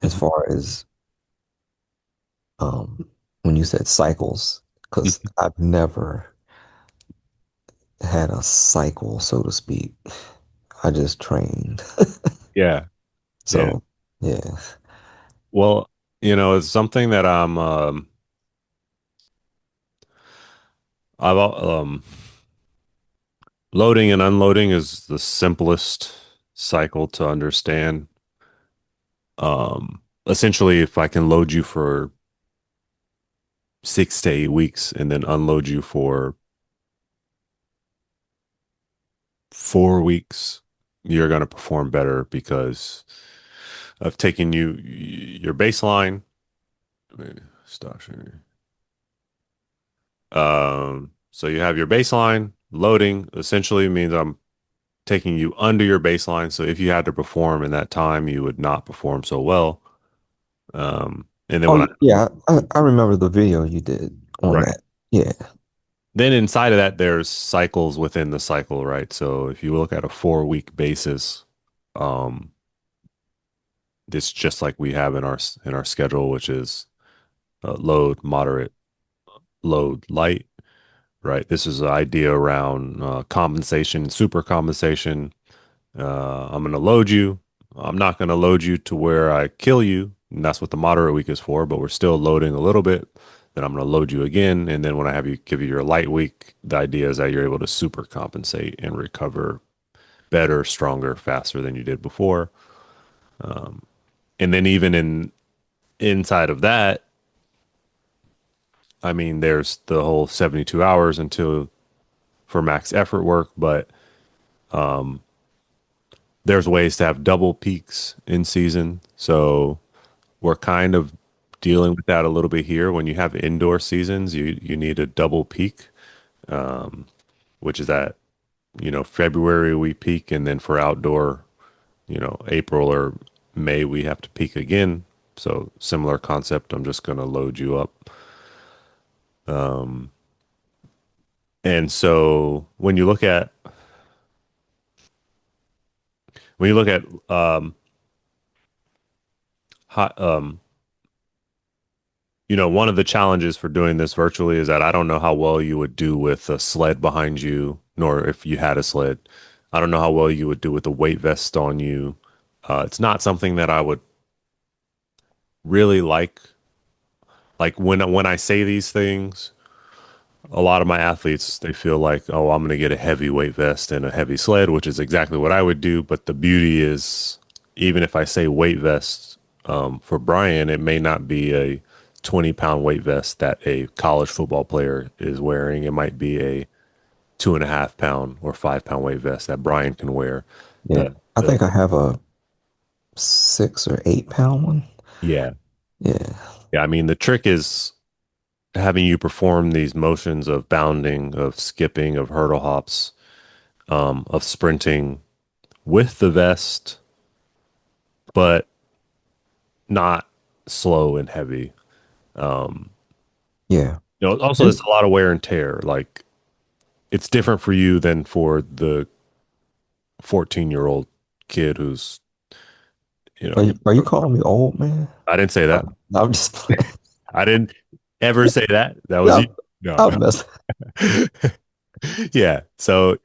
as mhm, far as um when you said cycles, because mhm. I've never had a cycle, so to speak. I just trained. Yeah, yeah. So yeah. Well, it's something that I've loading and unloading is the simplest cycle to understand. Essentially, if I can load you for 6 to 8 weeks and then unload you for 4 weeks, you're going to perform better because of taking your baseline. Wait, stop sharing. So you have your baseline loading essentially means I'm taking you under your baseline. So if you had to perform in that time, you would not perform so well. And then when I Oh yeah, I remember the video you did on right that. Yeah. then inside of that, there's cycles within the cycle, right? So if you look at a 4 week basis, um, it's just like we have in our schedule, which is load, moderate, load, light, right? This is an idea around compensation, super compensation. I'm going to load you. I'm not going to load you to where I kill you. And that's what the moderate week is for, but we're still loading a little bit. Then I'm going to load you again. And then when I have you give you your light week, the idea is that you're able to super compensate and recover better, stronger, faster than you did before. And then even inside of that, I mean, there's the whole 72 hours until for max effort work, but there's ways to have double peaks in season. So we're kind of dealing with that a little bit here. When you have indoor seasons, you need a double peak, which is that, February we peak, and then for outdoor, April or May we have to peak again. So similar concept. I'm just going to load you up. And so when you look at hot, one of the challenges for doing this virtually is that I don't know how well you would do with a sled behind you, nor if you had a sled. I don't know how well you would do with a weight vest on you. It's not something that I would really like. Like when I say these things, a lot of my athletes they feel like, oh, I'm going to get a heavy weight vest and a heavy sled, which is exactly what I would do. But the beauty is, even if I say weight vest for Brian, it may not be a 20-pound weight vest that a college football player is wearing. It might be a 2.5 pound or 5 pound weight vest that Brian can wear. Yeah. The, I the think I have a 6 or 8 pound one. yeah, Yeah. yeah. I mean, the trick is having you perform these motions of bounding, of skipping, of hurdle hops, of sprinting with the vest, but not slow and heavy. Um, Yeah. also, This, it's a lot of wear and tear. Like it's different for you than for the 14-year-old kid who's, you know, are you calling me old, man? I didn't say that. I'm just playing. I didn't ever say that. That was you. No, No. I'm messing. Yeah. So,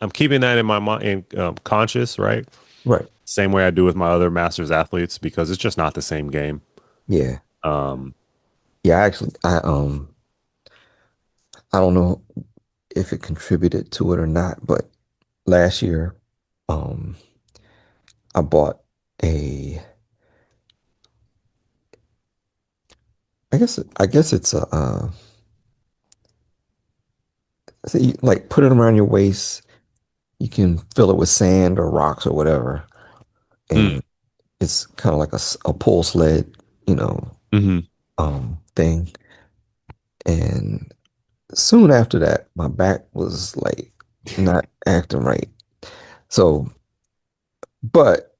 I'm keeping that in my mind, conscious, right? Right. Same way I do with my other masters athletes because it's just not the same game. Yeah. Um, Yeah, actually I don't know if it contributed to it or not, but last year um I bought a I guess it's a so you, like put it around your waist. You can fill it with sand or rocks or whatever, mm, and it's kind of like a pull sled, you know, hmm thing. And soon after that, my back was like not acting right. So, but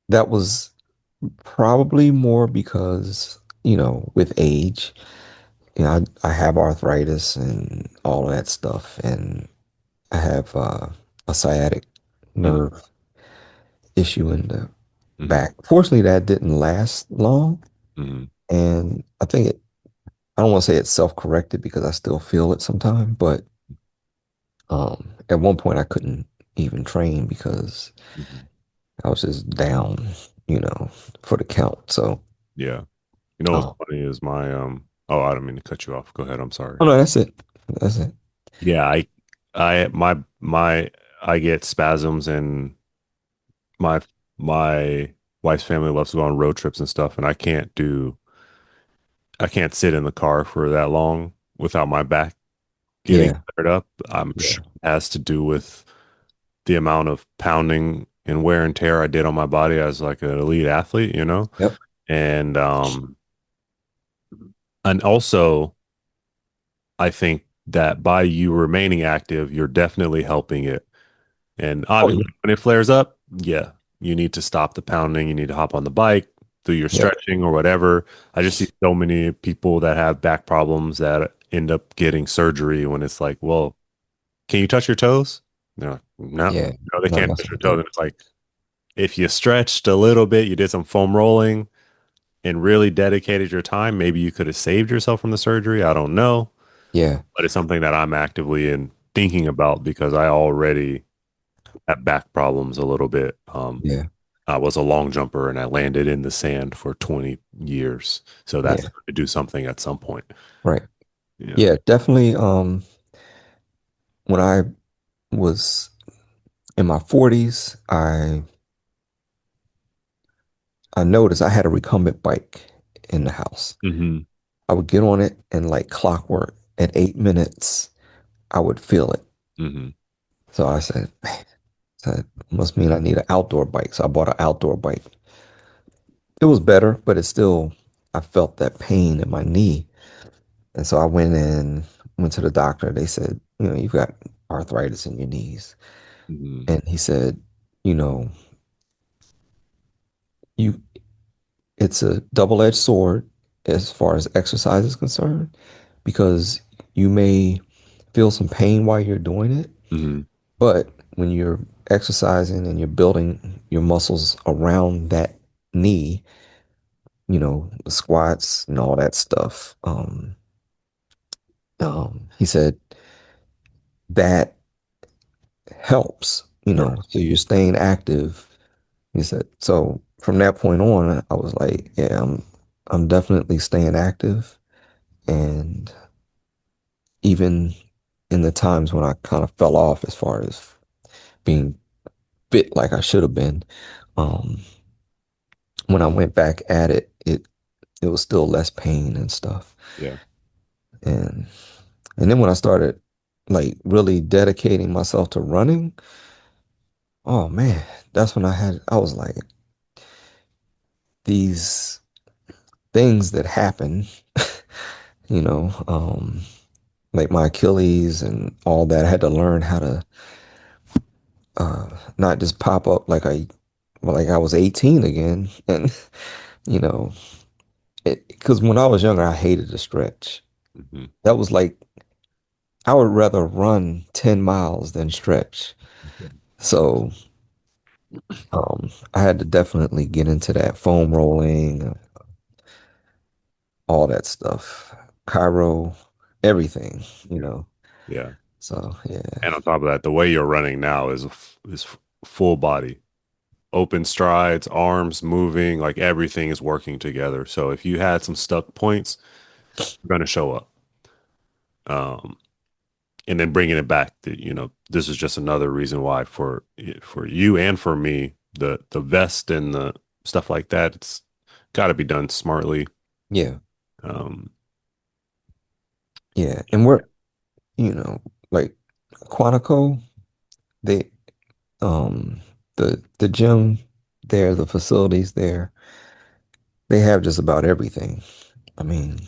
that was probably more because, with age, I have arthritis and all of that stuff, and I have a sciatic hmm nerve issue in the hmm back. Fortunately, that didn't last long, hmm and I don't want to say it's self-corrected because I still feel it sometimes, but at one point I couldn't even train because hmm I was just down, you know, for the count. So, Yeah. You know what's oh, funny is my oh, I don't mean to cut you off. Go ahead. I'm sorry. oh no, that's it. That's it. Yeah, my I get spasms and my my wife's family loves to go on road trips and stuff, and I can't sit in the car for that long without my back getting Yeah, flared up. I'm yeah, sure it has to do with the amount of pounding and wear and tear I did on my body as like an elite athlete, you know? yep. And also I think that by you remaining active, you're definitely helping it. And Oh obviously yeah, when it flares up, yeah, you need to stop the pounding, you need to hop on the bike, do your yeah, stretching or whatever. I just see so many people that have back problems that end up getting surgery when it's like, well, can you touch your toes? No, no, yeah. no, they No, can't that's touch their not toes. good. And it's like, if you stretched a little bit, you did some foam rolling and really dedicated your time, maybe you could have saved yourself from the surgery. I don't know, Yeah, but it's something that I'm actively in thinking about because I already have back problems a little bit. yeah, I was a long jumper and I landed in the sand for 20 years. So that's yeah. going to do something at some point. Right. Yeah. Yeah, definitely. When I was in my 40s, I noticed I had a recumbent bike in the house. hmm I would get on it and like clockwork at 8 minutes, I would feel it. hmm So I said, man, that must mean I need an outdoor bike. So I bought an outdoor bike. It was better, but I felt that pain in my knee. And so I went to the doctor. They said, you've got arthritis in your knees. hmm And he said, you know, you it's a double-edged sword as far as exercise is concerned, because you may feel some pain while you're doing it, hmm but when you're exercising and you're building your muscles around that knee, the squats and all that stuff, he said that helps, Sure. so you're staying active. He said, so from that point on, I was like, yeah, I'm definitely staying active. And even in the times when I kind of fell off as far as being fit like I should have been, um, when I went back at it, it was still less pain and stuff. Yeah. And and then when I started like really dedicating myself to running, oh man, that's when I was like, these things that happen you know, like my Achilles and all that. I had to learn how to not just pop up like I was 18 again. And, you know, because when I was younger, I hated to stretch. Hmm. That was like, I would rather run 10 miles than stretch. So, I had to definitely get into that foam rolling, all that stuff, Cairo, everything, you Yeah. know. Yeah. So, yeah, And on top of that, the way you're running now is full body, open strides, arms moving, like everything is working together. So if you had some stuck points, you're going to show up. Um, and then bringing it back to, this is just another reason why for you and for me, the vest and the stuff like that, it's got to be done smartly. yeah, Um, yeah. And you know, like Quantico, they, um, the gym there, the facilities there, they have just about everything. I mean,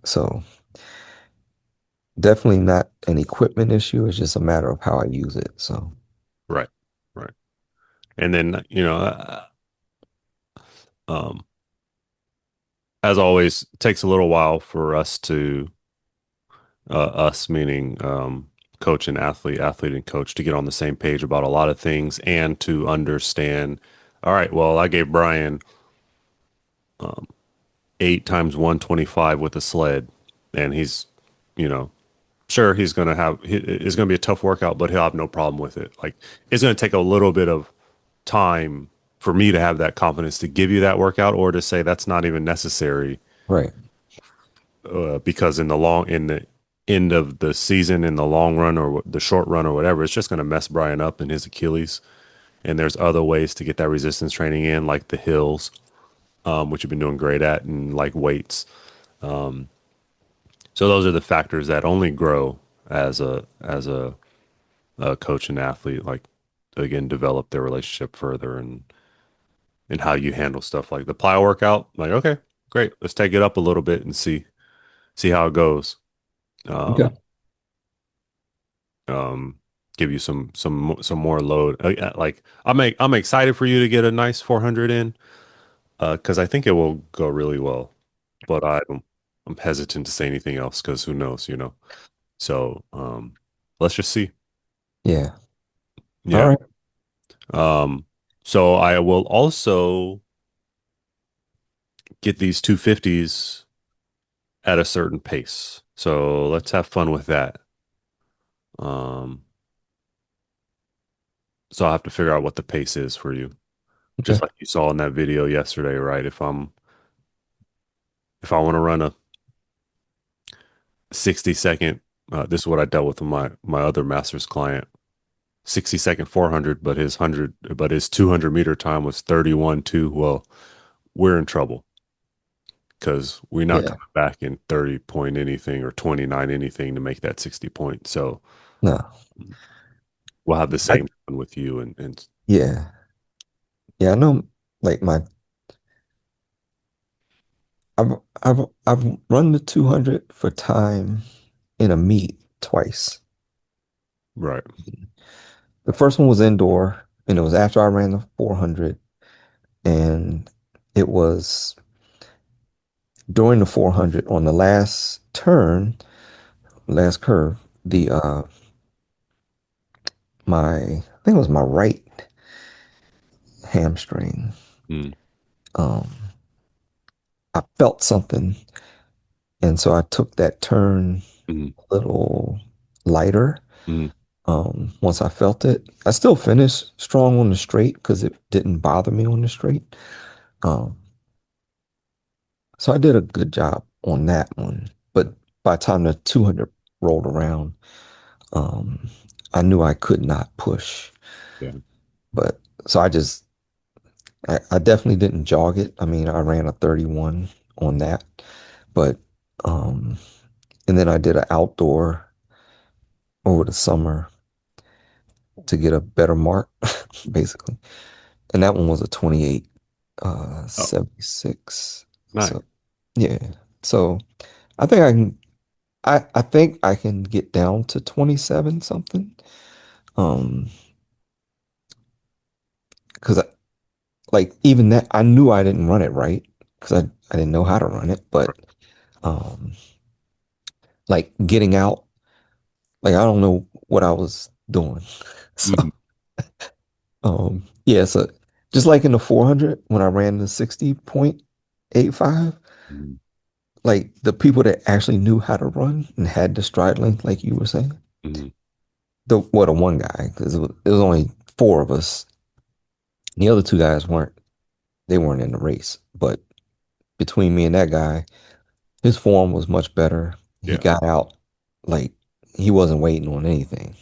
so definitely not an equipment issue. It's just a matter of how I use it. So, right, right. And then, um, as always, it takes a little while for us meaning coach and athlete, athlete and coach, to get on the same page about a lot of things and to understand. All right, well, I gave Brian 8 times 125 with a sled, and he's, you know, sure it's going to be a tough workout, but he'll have no problem with it. Like it's going to take a little bit of time for me to have that confidence to give you that workout, or to say that's not even necessary, right, because in the end of the season, in the long run or the short run or whatever, it's just going to mess Brian up in his Achilles. And there's other ways to get that resistance training in, like the hills, which you've been doing great at, and like weights. So those are the factors that only grow as a coach and athlete. Like, again, develop their relationship further, and how you handle stuff like the plyo workout. Like, okay, great, let's take it up a little bit and see how it goes. Um, okay, um, Give you some more load. Like I'm excited for you to get a nice 400 in, because I think it will go really well. But I'm hesitant to say anything else because who knows. So let's just see. yeah, all Yeah. right, Um, so I will also get these 250s at a certain pace. So let's have fun with that. Um, so I'll have to figure out what the pace is for you. okay, Just like you saw in that video yesterday, right? If I want to run a 60-second, this is what I dealt with my other master's client. 60-second 400, but his 200-meter time was 31.2. Well, we're in trouble because we're not yeah, coming back in 30 point anything or 29 anything to make that 60 point. So no, we'll have the I, same fun with you, and yeah, yeah. I know, like I've run the 200 for time in a meet twice. right. The first one was indoor, and it was after I ran the 400, and it was during the 400 on the last turn, last curve. The I think it was my right hamstring. Mm, Um, I felt something, and so I took that turn mm, a little lighter. mm, Once I felt it, I still finished strong on the straight because it didn't bother me on the straight. Um, so I did a good job on that one. But by the time the 200 rolled around, um, I knew I could not push. yeah. But so I definitely didn't jog it. I mean, I ran a 31 on that. But, um, and then I did an outdoor over the summer to get a better mark, basically. And that one was a 28, Oh, 76. nice. So, yeah. So I think I can I think I can get down to 27 something. Um, because like even that I knew I didn't run it right because I didn't know how to run it, but um like getting out, like I don't know what I was doing. So Mhm. yeah, so just like in the 400 when I ran the 60.85, Mhm. like the people that actually knew how to run and had the stride length, like you were saying, Mhm. the one guy, because it was only four of us. The other two guys they weren't in the race, but between me and that guy, his form was much better. He Yeah. got out like he wasn't waiting on anything.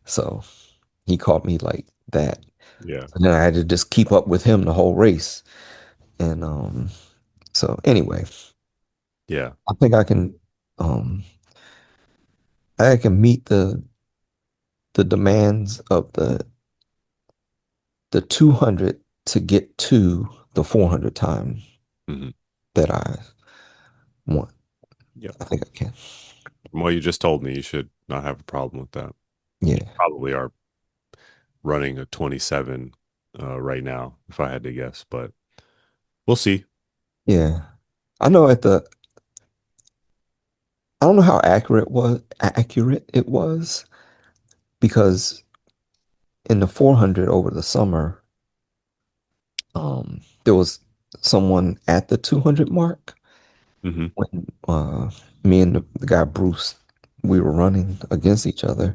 So he caught me like that. Yeah. And then I had to just keep up with him the whole race. And so anyway, Yeah. I think um I can meet the demands of the 200 to get to the 400 time Mhm. that I want. Yeah. I think I can. From what you just told me, you should not have a problem with that. You Yeah. probably are running a 27 right now, if I had to guess, but we'll see. Yeah. I know I don't know how accurate it was because in the 400 over the summer, there was someone at the 200 mark Hmm. when me and the guy Bruce, we were running against each other,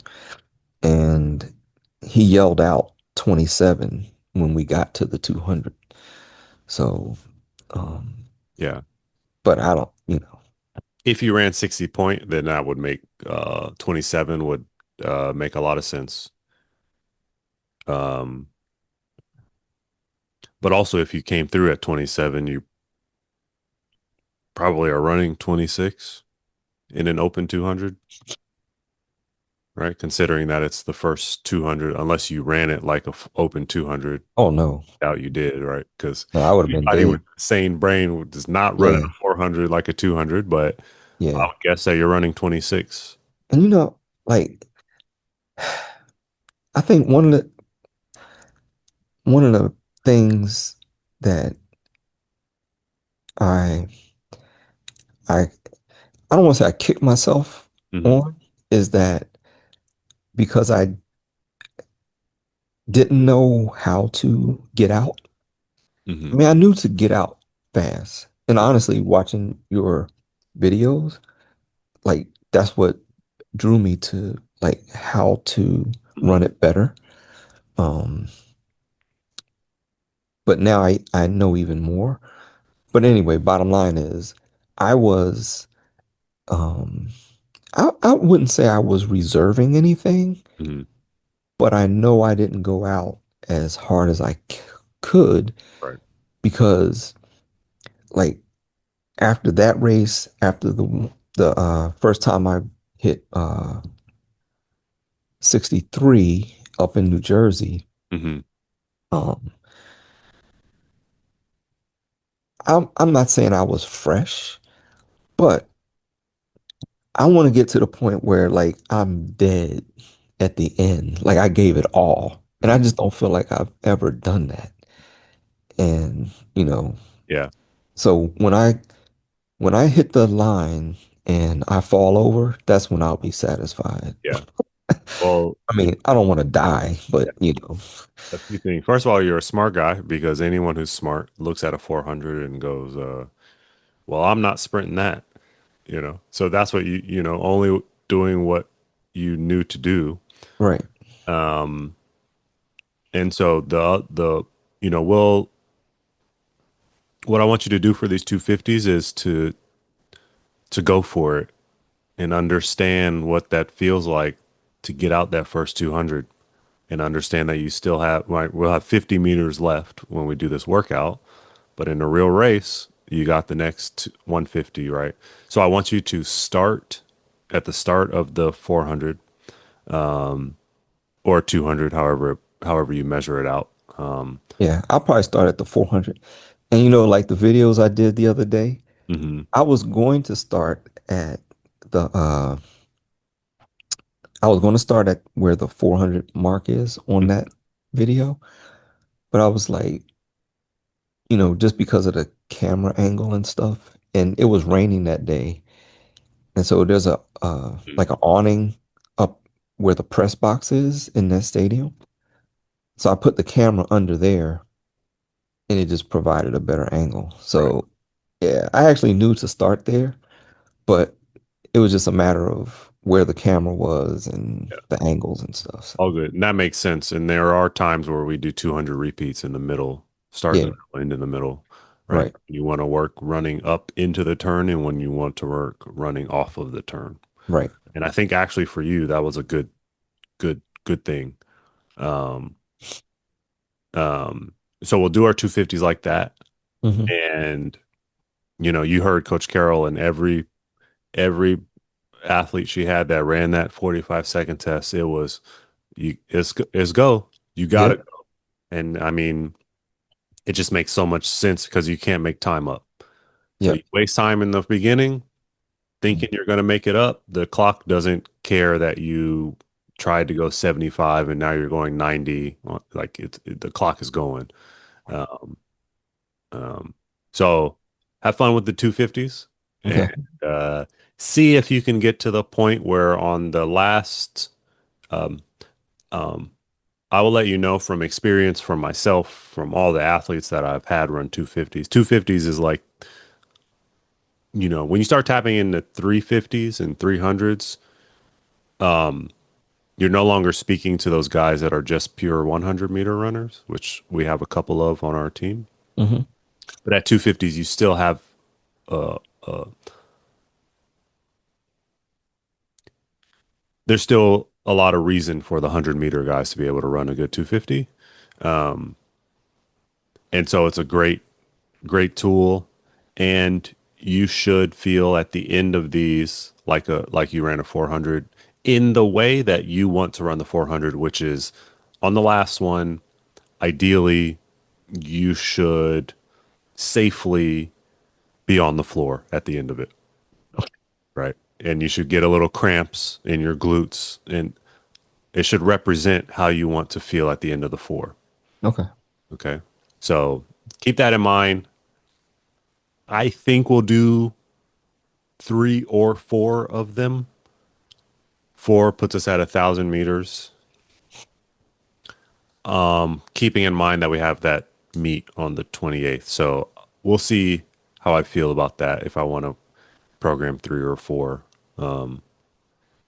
and he yelled out 27 when we got to the 200. So, um, Yeah. but I don't, you know, If you ran 60 point, then that would make 27 would make a lot of sense. Um, but also if you came through at 27, you probably are running 26 in an open 200, right? Considering that it's the first 200, unless you ran it like a open 200, oh no, doubt you did, right? Because no, I would have been anybody with dead. a sane brain does not run Yeah, a 400 like a 200, but I yeah. would guess that you're running 26. And you know, like I think one of the things that I I I don't want to say I kick myself Hmm. on is that because I didn't know how to get out. I Hmm. mean, I knew to get out fast. And honestly, watching your videos, like that's what drew me to like how to run it better. Um, but now I know even more. But anyway, bottom line is I was um I wouldn't say I was reserving anything, Hmm. but I know I didn't go out as hard as I could Right. because like after that race, after the first time I hit 63 up in New Jersey, Hmm. um I'm not saying I was fresh, but I want to get to the point where like I'm dead at the end. Like I gave it all. And I Hmm. just don't feel like I've ever done that. And, Yeah. so when I hit the line and I fall over, that's when I'll be satisfied. Yeah. Well, I mean, I don't want to die, yeah, but a few things. First of all, you're a smart guy because anyone who's smart looks at a 400 and goes, well, I'm not sprinting that, you know? So that's what only doing what you knew to do. right. Um, and so what I want you to do for these 250s is to go for it and understand what that feels like to get out that first 200 and understand that you still have, right, we'll have 50 meters left when we do this workout, but in a real race, you got the next 150, right? So I want you to start at the start of the 400 or 200, however you measure it out. Yeah, I'll probably start at the 400. And like the videos I did the other day, Hmm. I was going to start at the I was going to start at where the 400 mark is on that video, but I was like, just because of the camera angle and stuff, and it was raining that day, and so there's a like an awning up where the press box is in that stadium. So I put the camera under there, and it just provided a better angle. Right. So yeah, I actually knew to start there, but it was just a matter of where the camera was and Yeah. the angles and stuff. So All good. And that makes sense. And there are times where we do 200 repeats in the middle, start in the yeah, middle, end in the middle, right? right, You want to work running up into the turn and when you want to work running off of the turn. right. And I think actually for you, that was a good thing. Um, so we'll do our 250s like that. Hmm. And, you heard Coach Carroll and every athlete she had that ran that 45-second test, it was it's go. You got it. Yep, And I mean, it just makes so much sense because you can't make time up. So you yep. waste time in the beginning thinking you're going to make it up. The clock doesn't care that you tried to go 75 and now you're going 90. Like the clock is going. Um, um, so have fun with the 250s and Okay, uh, see if you can get to the point where on the last, um, um, I will let you know from experience from myself, from all the athletes that I've had run 250s. 250s is like, when you start tapping into 350s and 300s, you're no longer speaking to those guys that are just pure 100-meter runners, which we have a couple of on our team. hmm, But at 250s, you still have uh, uh, there's still a lot of reason for the 100-meter guys to be able to run a good 250. Um, and so it's a great tool, and you should feel at the end of these like you ran a 400 in the way that you want to run the 400, which is on the last one. Ideally, you should safely be on the floor at the end of it, right? And you should get a little cramps in your glutes, and it should represent how you want to feel at the end of the four. okay, Okay, so keep that in mind. I think we'll do 3 or 4 of them. 4 puts us at 1,000 meters. Keeping in mind that we have that meet on the 28th. So we'll see how I feel about that if I want to program 3 or 4.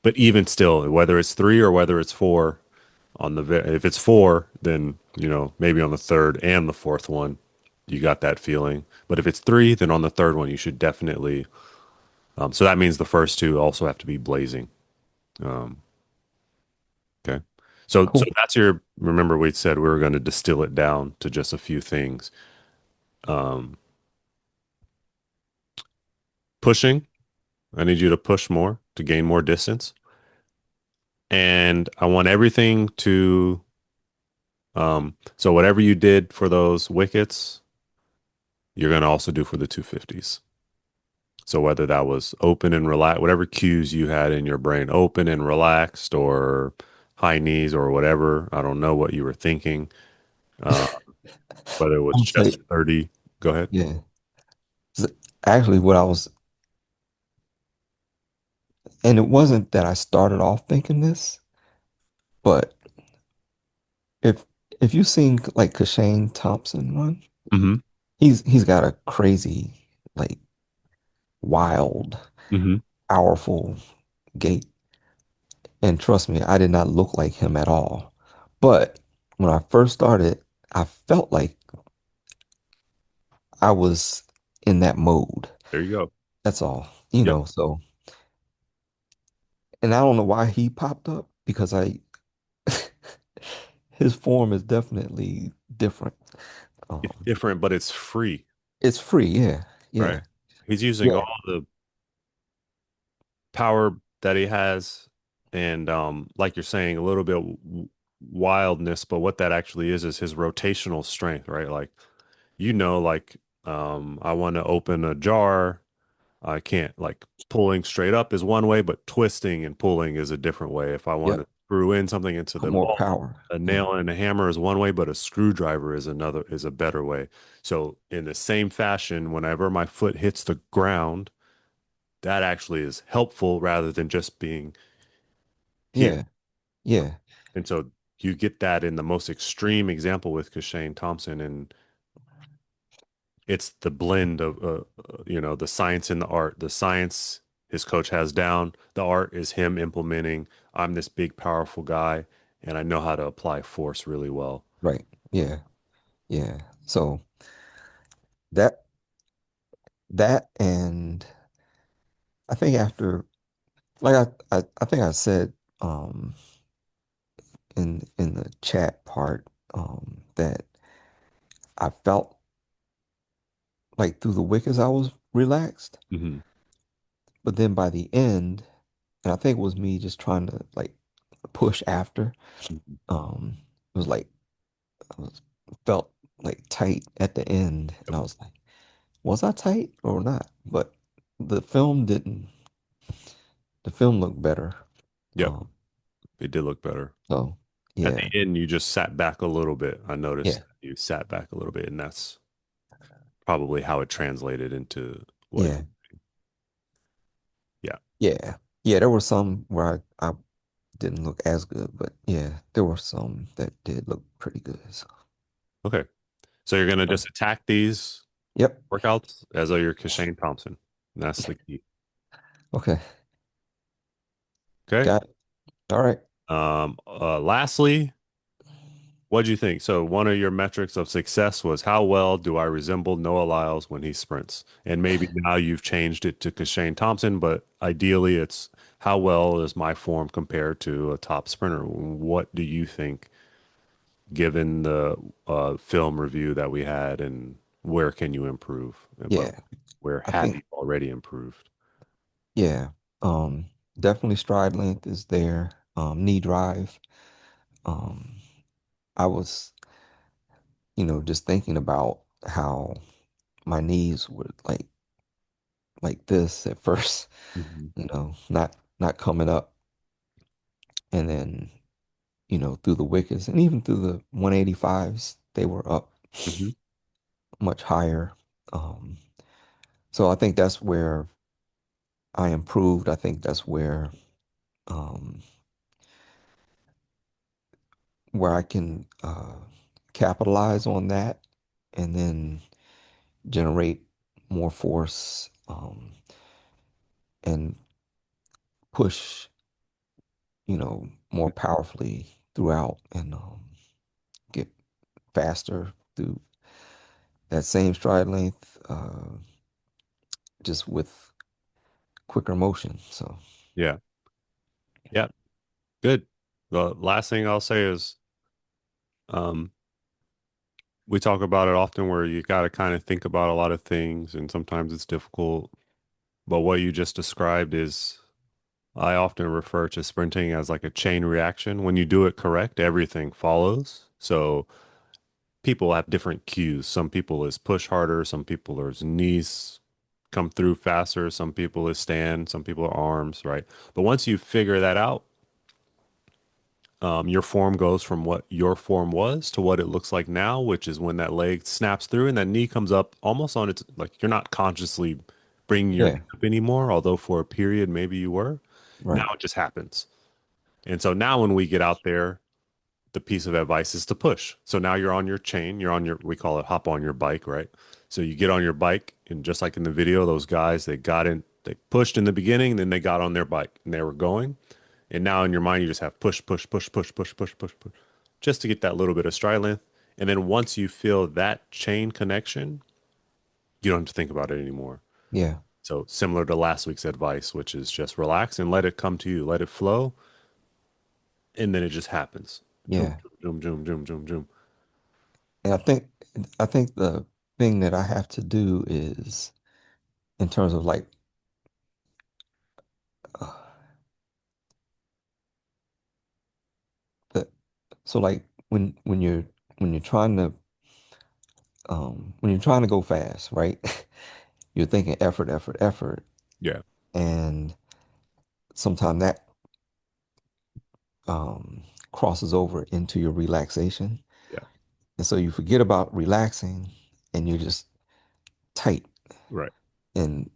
But even still, whether it's 3 or whether it's 4 if it's 4, then, maybe on the third and the fourth one, you got that feeling. But if it's 3, then on the third one, you should definitely. So that means the first 2 also have to be blazing. Um, Okay. So cool. that's remember we said we were going to distill it down to just a few things. Um, Pushing, I need you to push more to gain more distance. And I want everything so whatever you did for those wickets, you're going to also do for the 250s. So whether that was open and relaxed, whatever cues you had in your brain, open and relaxed or high knees or whatever, I don't know what you were thinking. Uh, whether it was I'm gonna just say, 30, go ahead. yeah. So actually, what I was, and it wasn't that I started off thinking this, but if if you've seen like Kishane Thompson run, Hmm. he's got a crazy, like wild, Hmm. powerful gait. And trust me, I did not look like him at all. But when I first started, I felt like I was in that mode. There you go. That's all, Yep. so, and I don't know why he popped up because his form is definitely different. It's Um, different, but it's free, it's free. Yeah. right? Yeah. He's using Yeah. all the power that he has and like you're saying, a little bit wildness, but what that actually is his rotational strength, right? Like, like I want to open a jar. I can't like pulling straight up is one way, but twisting and pulling is a different way. If I want to Yep. screw in something into Put the more bolt, power. a Yeah. nail and a hammer is one way, but a screwdriver is another, is a better way. So in the same fashion, whenever my foot hits the ground, that actually is helpful rather than just being here. Yeah. Yeah. And so you get that in the most extreme example with Kishane Thompson, and it's the blend of the science and the art. The science his coach has down. The art is him implementing. I'm this big, powerful guy, and I know how to apply force really well. Right. Yeah. Yeah. So that and I think after like I think I said um in the chat part that I felt like through the wickets I was relaxed, Hmm. but then by the end, and I think it was me just trying to like push after, it was like I was felt like tight at the end, and Yep. I was like, was I tight or not? But the film didn't. The film looked better. Yep. Um, It did look better. so At yeah, the end, you just sat back a little bit. I noticed yeah, you sat back a little bit, and that's probably how it translated into what yeah, you, yeah. yeah, yeah. There were some where I didn't look as good, but yeah, there were some that did look pretty good. So, Okay. So you're gonna oh, just attack these yep, workouts as though you're Kashane Thompson. And that's the key. okay, Okay. got it. All right. Lastly, what do you think? So one of your metrics of success was how well do I resemble Noah Lyles when he sprints? And maybe now you've changed it to Kashane Thompson, but ideally it's how well is my form compared to a top sprinter? What do you think, given the film review that we had, and where can you improve? But Yeah, where I have you think already improved? yeah, um, definitely stride length is there. Knee drive. Um, I was, just thinking about how my knees would like this at first, Hmm. not coming up, and then through the wickets and even through the 185s, they were up Hmm. much higher. Um, so I think that's where I improved. I think that's um, where I can capitalize on that and then generate more force and push, more powerfully throughout and get faster through that same stride length, just with quicker motion. So, Yeah. Yeah. Good. The last thing I'll say is, um, we talk about it often where you got to kind of think about a lot of things, and sometimes it's difficult. But what you just described is, I often refer to sprinting as like a chain reaction. When you do it correct, everything follows. So people have different cues. Some people is push harder, some people is knees come through faster, some people is stand, some people are arms, right? But once you figure that out, your form goes from what your form was to what it looks like now, which is when that leg snaps through and that knee comes up almost on its, like you're not consciously bringing your knee yeah, up anymore, although for a period maybe you were. Now right. it just happens. And so now when we get out there, the piece of advice is to push. So now you're on your chain, you're on your, we call it hop on your bike, right? So you get on your bike, and just like in the video, those guys, they got in, they pushed in the beginning, then they got on their bike and they were going. And now in your mind, you just have push, push, push, push, push, push, push, push, just to get that little bit of stride length. And then once you feel that chain connection, you don't have to think about it anymore. Yeah, So similar to last week's advice, which is just relax and let it come to you, let it flow, and then it just happens. Zoom, yeah. zoom, zoom, zoom, zoom, zoom. And I think the thing that I have to do is in terms of like uh, the so like when you're trying to when you're trying to go fast, right? You're thinking effort, effort, effort. Yeah. And sometimes that um, crosses over into your relaxation. Yeah. And so you forget about relaxing and you're just tight. Right. And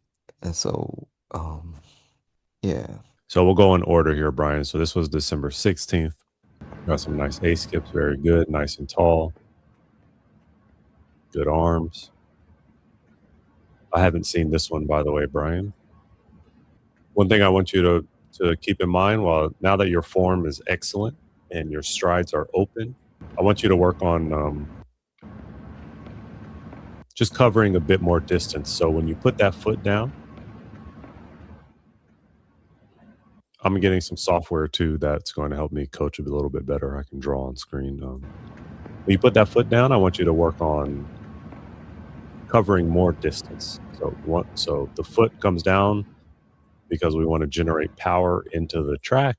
yeah. So we'll go in order here, Brian. So this was December 16th. Got some nice A skips, very good, nice and tall, good arms. I haven't seen this one, by the way, Brian. One thing I want you to keep in mind, while now that your form is excellent and your strides are open, I want you to work on just covering a bit more distance. So when you put that foot down, I'm getting some software too that's going to help me coach a little bit better. I can draw on screen. When you put that foot down, I want you to work on covering more distance. So the foot comes down because we want to generate power into the track.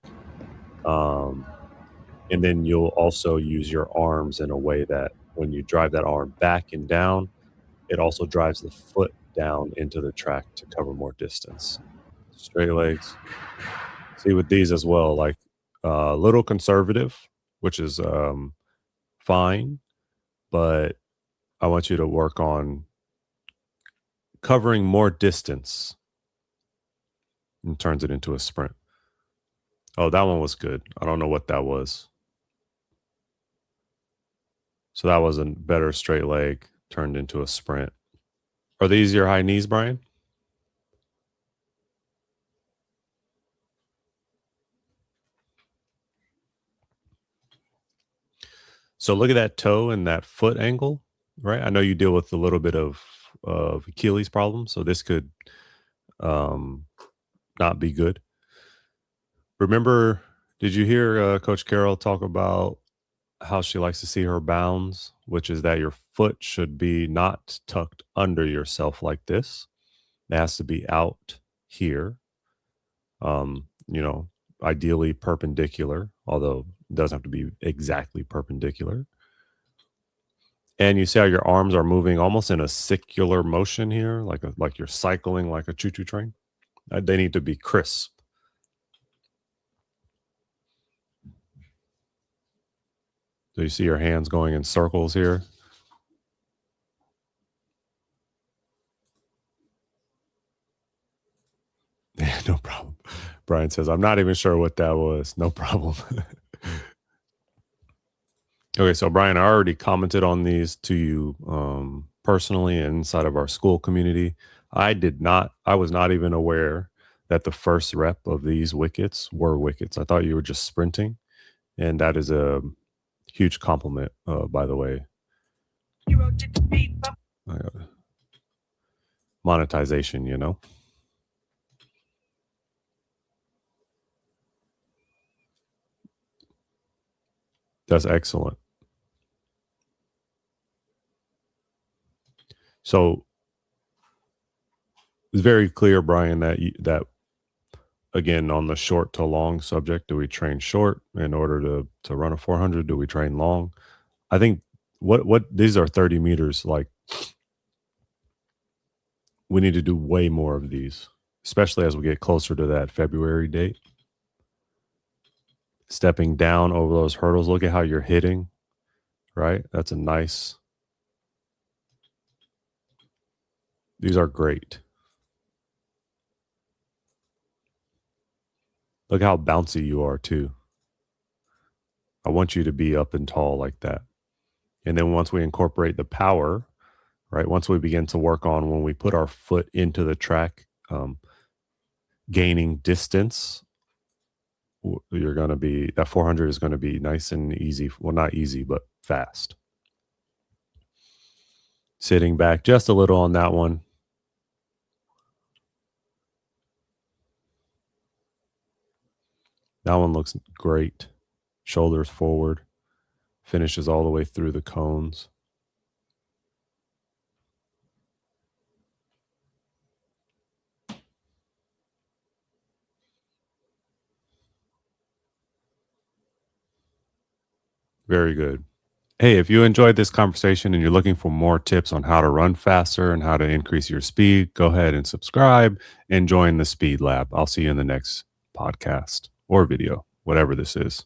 Um, and then you'll also use your arms in a way that when you drive that arm back and down, it also drives the foot down into the track to cover more distance. Straight legs. See with these as well, like a little conservative, which is fine, but I want you to work on covering more distance and turns it into a sprint. Oh, that one was good. I don't know what that was. So that was a better straight leg turned into a sprint. Are these your high knees, Brian? So look at that toe and that foot angle, right? I know you deal with a little bit of Achilles problem, so this could um, not be good. Remember, did you hear Coach Carroll talk about how she likes to see her bounds, which is that your foot should be not tucked under yourself like this. It has to be out here. You know, ideally perpendicular, although it doesn't have to be exactly perpendicular. And you see how your arms are moving almost in a circular motion here, like you're cycling like a choo-choo train. They need to be crisp. So you see your hands going in circles here. No problem. Brian says, I'm not even sure what that was. No problem. Okay, so Brian, I already commented on these to you personally and inside of our school community. I was not even aware that the first rep of these wickets were wickets. I thought you were just sprinting, and that is a huge compliment, by the way. Uh, Monetization, you know? That's excellent. So it's very clear, Brian, that again on the short to long subject, do we train short in order to run a 400? Do we train long? I think what these are 30 meters. Like we need to do way more of these, especially as we get closer to that February date. Stepping down over those hurdles. Look at how you're hitting, right? That's a nice. These are great. Look how bouncy you are too. I want you to be up and tall like that. And then once we incorporate the power, right? Once we begin to work on when we put our foot into the track, gaining distance, you're going to be that 400 is going to be nice and easy. Well, not easy, but fast. Sitting back just a little on that one. That one looks great. Shoulders forward, finishes all the way through the cones. Very good. Hey, if you enjoyed this conversation and you're looking for more tips on how to run faster and how to increase your speed, go ahead and subscribe and join the Speed Lab. I'll see you in the next podcast or video, whatever this is.